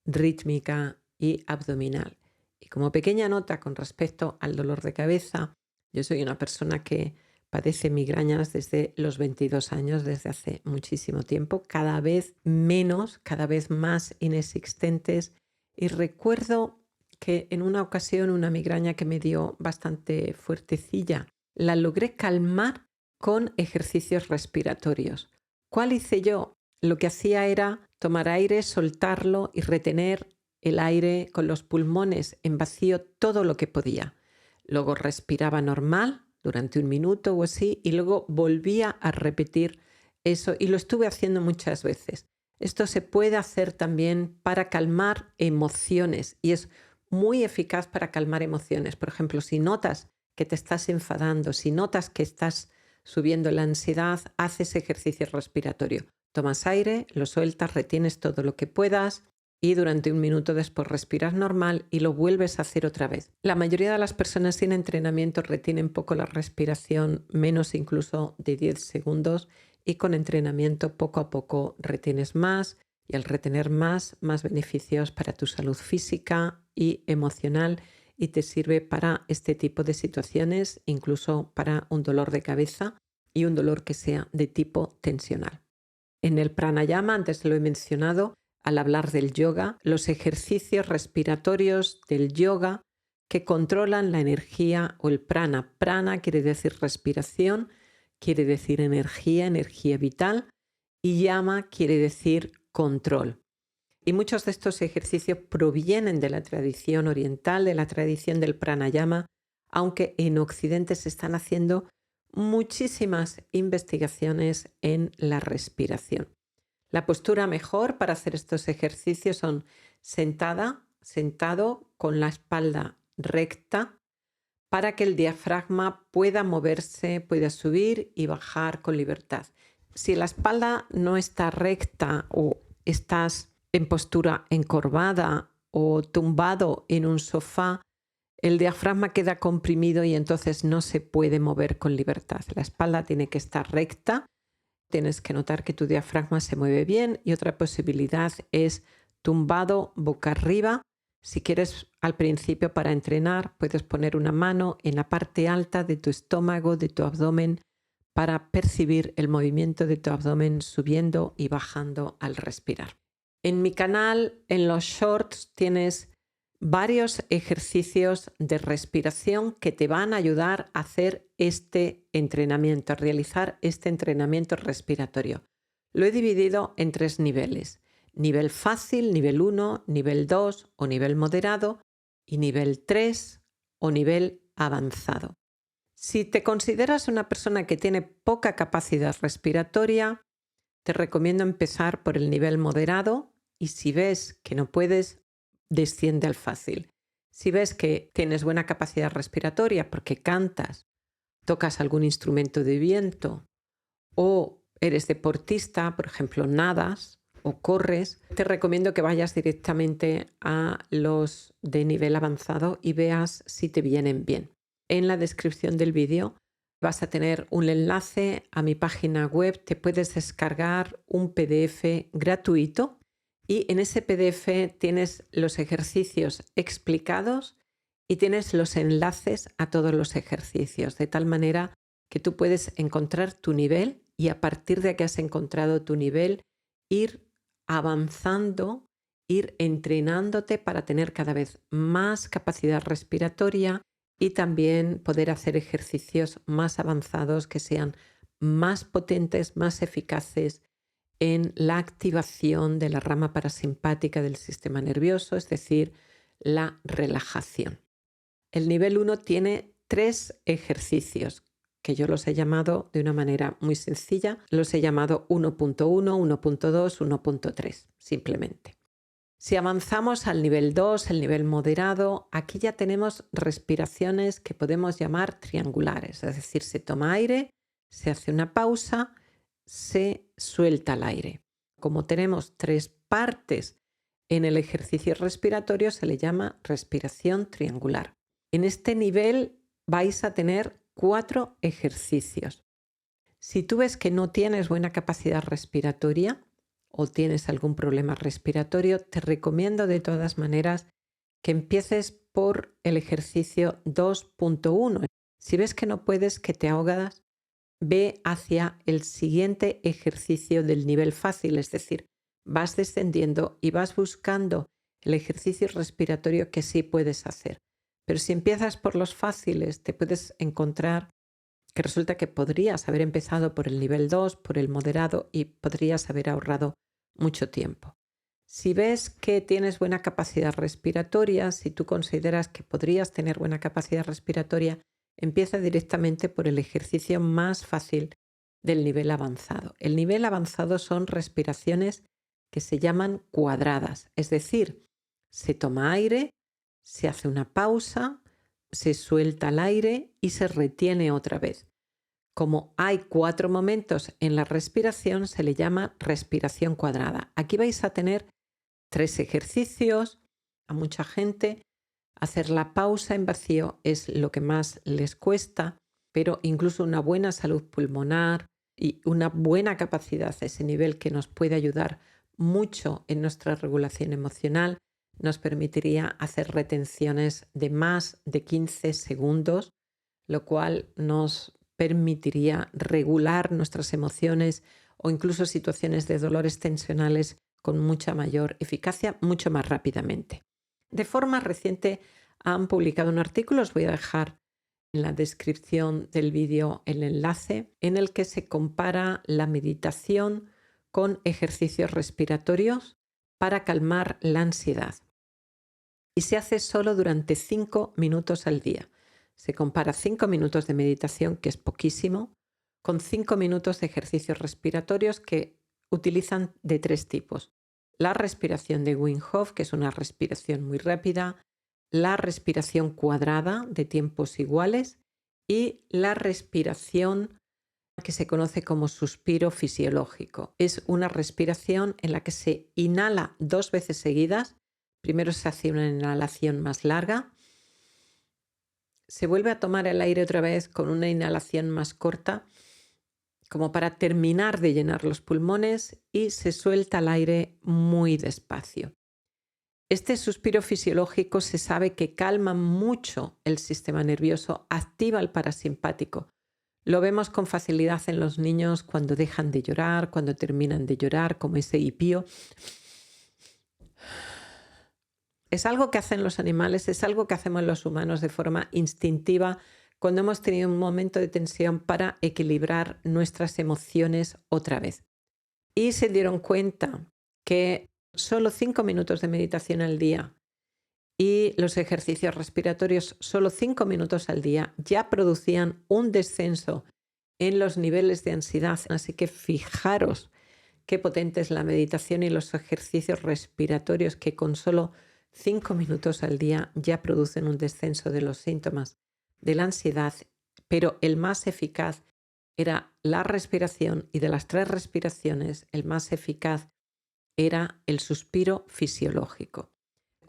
rítmica y abdominal. Y como pequeña nota con respecto al dolor de cabeza, yo soy una persona que padece migrañas desde los 22 años, desde hace muchísimo tiempo, cada vez menos, cada vez más inexistentes. Y recuerdo que en una ocasión una migraña que me dio bastante fuertecilla, la logré calmar con ejercicios respiratorios. ¿Cuál hice yo? Lo que hacía era tomar aire, soltarlo y retener el aire con los pulmones en vacío todo lo que podía. Luego respiraba normal durante 1 minuto o así y luego volvía a repetir eso y lo estuve haciendo muchas veces. Esto se puede hacer también para calmar emociones y es muy eficaz para calmar emociones. Por ejemplo, si notas que te estás enfadando, si notas que estás subiendo la ansiedad, haces ejercicio respiratorio. Tomas aire, lo sueltas, retienes todo lo que puedas y durante 1 minuto después respiras normal y lo vuelves a hacer otra vez. La mayoría de las personas sin entrenamiento retienen poco la respiración, menos incluso de 10 segundos, y con entrenamiento poco a poco retienes más y al retener más beneficios para tu salud física y emocional y te sirve para este tipo de situaciones, incluso para un dolor de cabeza y un dolor que sea de tipo tensional. En el pranayama, antes lo he mencionado, al hablar del yoga, los ejercicios respiratorios del yoga que controlan la energía o el prana. Prana quiere decir respiración, quiere decir energía, energía vital, y yama quiere decir control. Y muchos de estos ejercicios provienen de la tradición oriental, de la tradición del pranayama, aunque en Occidente se están haciendo muchísimas investigaciones en la respiración. La postura mejor para hacer estos ejercicios son sentado con la espalda recta para que el diafragma pueda moverse, pueda subir y bajar con libertad. Si la espalda no está recta o estás en postura encorvada o tumbado en un sofá, el diafragma queda comprimido y entonces no se puede mover con libertad. La espalda tiene que estar recta. Tienes que notar que tu diafragma se mueve bien y otra posibilidad es tumbado boca arriba. Si quieres al principio para entrenar, puedes poner una mano en la parte alta de tu estómago, de tu abdomen, para percibir el movimiento de tu abdomen subiendo y bajando al respirar. En mi canal, en los shorts, tienes varios ejercicios de respiración que te van a ayudar a hacer este entrenamiento, a realizar este entrenamiento respiratorio. Lo he dividido en 3 niveles. Nivel fácil, nivel 1, nivel 2 o nivel moderado y nivel 3 o nivel avanzado. Si te consideras una persona que tiene poca capacidad respiratoria, te recomiendo empezar por el nivel moderado y si ves que no puedes, desciende al fácil. Si ves que tienes buena capacidad respiratoria porque cantas, tocas algún instrumento de viento o eres deportista, por ejemplo, nadas o corres, te recomiendo que vayas directamente a los de nivel avanzado y veas si te vienen bien. En la descripción del vídeo vas a tener un enlace a mi página web, te puedes descargar un PDF gratuito y en ese PDF tienes los ejercicios explicados y tienes los enlaces a todos los ejercicios, de tal manera que tú puedes encontrar tu nivel y a partir de que has encontrado tu nivel, ir avanzando, ir entrenándote para tener cada vez más capacidad respiratoria y también poder hacer ejercicios más avanzados que sean más potentes, más eficaces en la activación de la rama parasimpática del sistema nervioso, es decir, la relajación. El nivel 1 tiene 3 ejercicios que yo los he llamado de una manera muy sencilla, los he llamado 1.1, 1.2, 1.3, simplemente. Si avanzamos al nivel 2, el nivel moderado, aquí ya tenemos respiraciones que podemos llamar triangulares, es decir, se toma aire, se hace una pausa, se suelta el aire. Como tenemos 3 partes en el ejercicio respiratorio, se le llama respiración triangular. En este nivel vais a tener 4 ejercicios. Si tú ves que no tienes buena capacidad respiratoria o tienes algún problema respiratorio, te recomiendo de todas maneras que empieces por el ejercicio 2.1. Si ves que no puedes, que te ahogas, ve hacia el siguiente ejercicio del nivel fácil, es decir, vas descendiendo y vas buscando el ejercicio respiratorio que sí puedes hacer. Pero si empiezas por los fáciles, te puedes encontrar que resulta que podrías haber empezado por el nivel 2, por el moderado, y podrías haber ahorrado mucho tiempo. Si ves que tienes buena capacidad respiratoria, si tú consideras que podrías tener buena capacidad respiratoria, empieza directamente por el ejercicio más fácil del nivel avanzado. El nivel avanzado son respiraciones que se llaman cuadradas, es decir, se toma aire, se hace una pausa, se suelta el aire y se retiene otra vez. Como hay 4 momentos en la respiración, se le llama respiración cuadrada. Aquí vais a tener 3 ejercicios. A mucha gente hacer la pausa en vacío es lo que más les cuesta, pero incluso una buena salud pulmonar y una buena capacidad a ese nivel que nos puede ayudar mucho en nuestra regulación emocional nos permitiría hacer retenciones de más de 15 segundos, lo cual nos permitiría regular nuestras emociones o incluso situaciones de dolores tensionales con mucha mayor eficacia, mucho más rápidamente. De forma reciente han publicado un artículo, os voy a dejar en la descripción del vídeo el enlace, en el que se compara la meditación con ejercicios respiratorios para calmar la ansiedad. Y se hace solo durante 5 minutos al día. Se compara 5 minutos de meditación, que es poquísimo, con 5 minutos de ejercicios respiratorios que utilizan de 3 tipos. La respiración de Wim Hof, que es una respiración muy rápida, la respiración cuadrada de tiempos iguales y la respiración que se conoce como suspiro fisiológico. Es una respiración en la que se inhala 2 veces seguidas. Primero se hace una inhalación más larga, se vuelve a tomar el aire otra vez con una inhalación más corta, como para terminar de llenar los pulmones, y se suelta el aire muy despacio. Este suspiro fisiológico se sabe que calma mucho el sistema nervioso, activa el parasimpático. Lo vemos con facilidad en los niños cuando dejan de llorar, cuando terminan de llorar, como ese hipío. Es algo que hacen los animales, es algo que hacemos los humanos de forma instintiva cuando hemos tenido un momento de tensión para equilibrar nuestras emociones otra vez. Y se dieron cuenta que solo 5 minutos de meditación al día y los ejercicios respiratorios solo 5 minutos al día ya producían un descenso en los niveles de ansiedad. Así que fijaros qué potente es la meditación y los ejercicios respiratorios que con solo 5 minutos al día ya producen un descenso de los síntomas de la ansiedad, pero el más eficaz era la respiración, y de las 3 respiraciones el más eficaz era el suspiro fisiológico.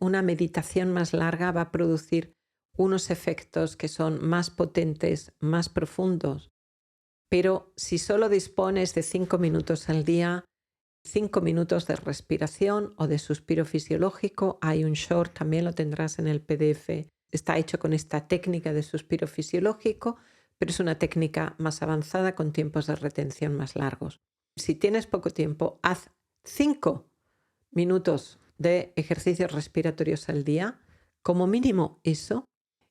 Una meditación más larga va a producir unos efectos que son más potentes, más profundos, pero si solo dispones de 5 minutos al día, 5 minutos de respiración o de suspiro fisiológico, hay un short, también lo tendrás en el PDF, está hecho con esta técnica de suspiro fisiológico, pero es una técnica más avanzada con tiempos de retención más largos. Si tienes poco tiempo, haz 5 minutos de ejercicios respiratorios al día, como mínimo eso.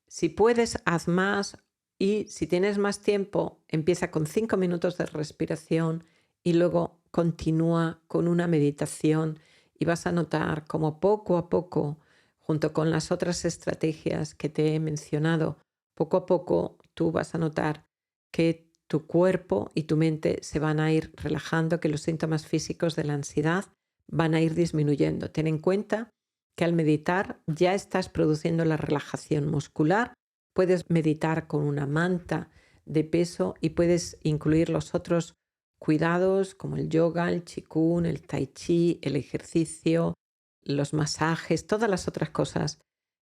Si puedes, haz más, y si tienes más tiempo, empieza con 5 minutos de respiración y luego continúa con una meditación, y vas a notar cómo poco a poco, junto con las otras estrategias que te he mencionado, poco a poco tú vas a notar que tu cuerpo y tu mente se van a ir relajando, que los síntomas físicos de la ansiedad van a ir disminuyendo. Ten en cuenta que al meditar ya estás produciendo la relajación muscular. Puedes meditar con una manta de peso y puedes incluir los otros cuidados como el yoga, el qigong, el tai chi, el ejercicio, los masajes, todas las otras cosas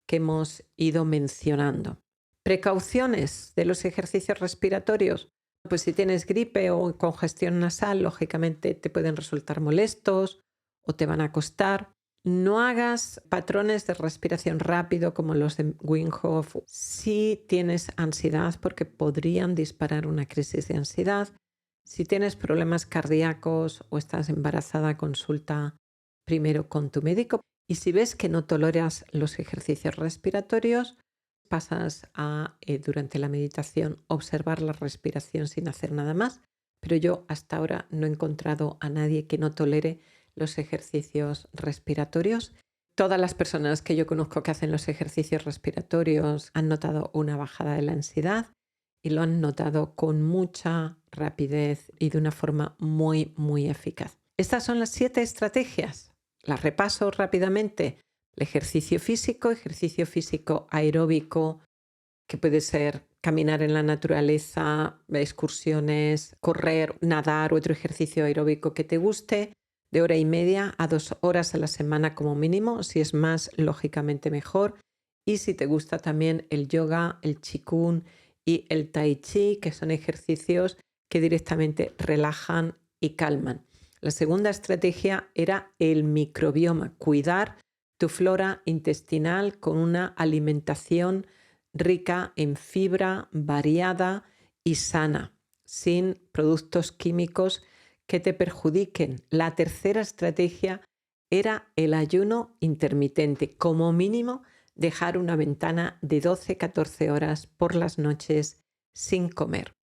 que hemos ido mencionando. Precauciones de los ejercicios respiratorios. Pues si tienes gripe o congestión nasal, lógicamente te pueden resultar molestos o te van a costar. No hagas patrones de respiración rápido como los de Wim Hof si tienes ansiedad, porque podrían disparar una crisis de ansiedad. Si tienes problemas cardíacos o estás embarazada, consulta primero con tu médico. Y si ves que no toleras los ejercicios respiratorios, pasas a, durante la meditación, observar la respiración sin hacer nada más. Pero yo hasta ahora no he encontrado a nadie que no tolere los ejercicios respiratorios. Todas las personas que yo conozco que hacen los ejercicios respiratorios han notado una bajada de la ansiedad y lo han notado con mucha rapidez y de una forma muy, muy eficaz. Estas son las 7 estrategias. Las repaso rápidamente. El ejercicio físico aeróbico, que puede ser caminar en la naturaleza, excursiones, correr, nadar o otro ejercicio aeróbico que te guste, de 1:30 a 2 horas a la semana como mínimo. Si es más, lógicamente mejor. Y si te gusta también el yoga, el qigong y el tai chi, que son ejercicios que directamente relajan y calman. La segunda estrategia era el microbioma, cuidar tu flora intestinal con una alimentación rica en fibra, variada y sana, sin productos químicos que te perjudiquen. La tercera estrategia era el ayuno intermitente, como mínimo dejar una ventana de 12-14 horas por las noches sin comer.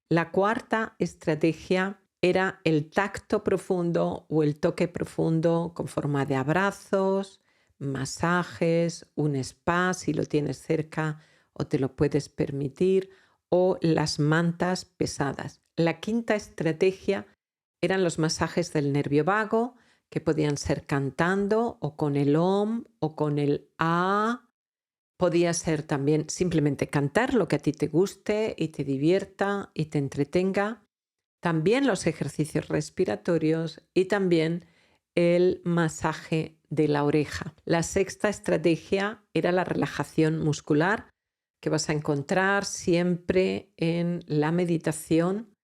La cuarta estrategia era el tacto profundo o el toque profundo con forma de abrazos, masajes, un spa si lo tienes cerca o te lo puedes permitir, o las mantas pesadas. La quinta estrategia eran los masajes del nervio vago, que podían ser cantando o con el OM o con el A. Podía ser también simplemente cantar lo que a ti te guste y te divierta y te entretenga. También los ejercicios respiratorios y también el masaje de la oreja. La sexta estrategia era la relajación muscular, que vas a encontrar siempre en la meditación,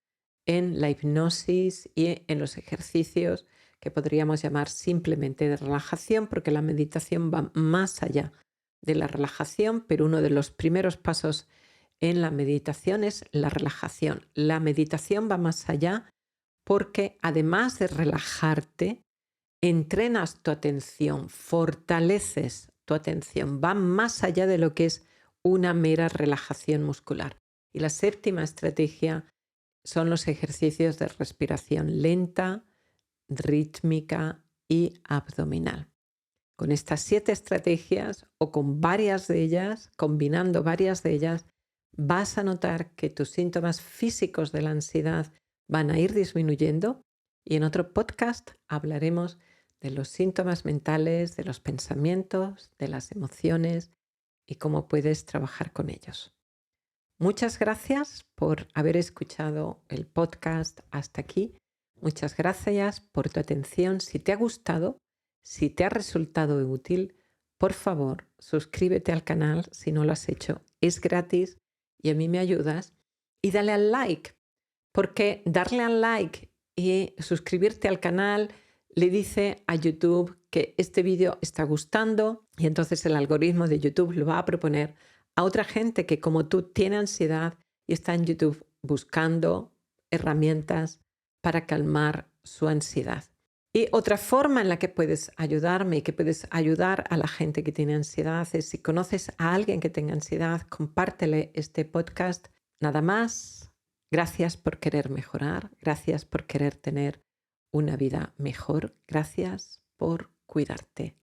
en la hipnosis y en los ejercicios que podríamos llamar simplemente de relajación, porque la meditación va más allá de la relajación, pero uno de los primeros pasos en la meditación es la relajación. La meditación va más allá porque además de relajarte, entrenas tu atención, fortaleces tu atención, va más allá de lo que es una mera relajación muscular. Y la séptima estrategia son los ejercicios de respiración lenta, rítmica y abdominal. Con estas 7 estrategias o con varias de ellas, combinando varias de ellas, vas a notar que tus síntomas físicos de la ansiedad van a ir disminuyendo y en otro podcast hablaremos de los síntomas mentales, de los pensamientos, de las emociones y cómo puedes trabajar con ellos. Muchas gracias por haber escuchado el podcast hasta aquí. Muchas gracias por tu atención. Si te ha gustado, si te ha resultado útil, por favor, suscríbete al canal si no lo has hecho. Es gratis y a mí me ayudas. Y dale al like, porque darle al like y suscribirte al canal le dice a YouTube que este vídeo está gustando y entonces el algoritmo de YouTube lo va a proponer a otra gente que como tú tiene ansiedad y está en YouTube buscando herramientas para calmar su ansiedad. Y otra forma en la que puedes ayudarme y que puedes ayudar a la gente que tiene ansiedad es si conoces a alguien que tenga ansiedad, compártele este podcast. Nada más. Gracias por querer mejorar. Gracias por querer tener una vida mejor. Gracias por cuidarte.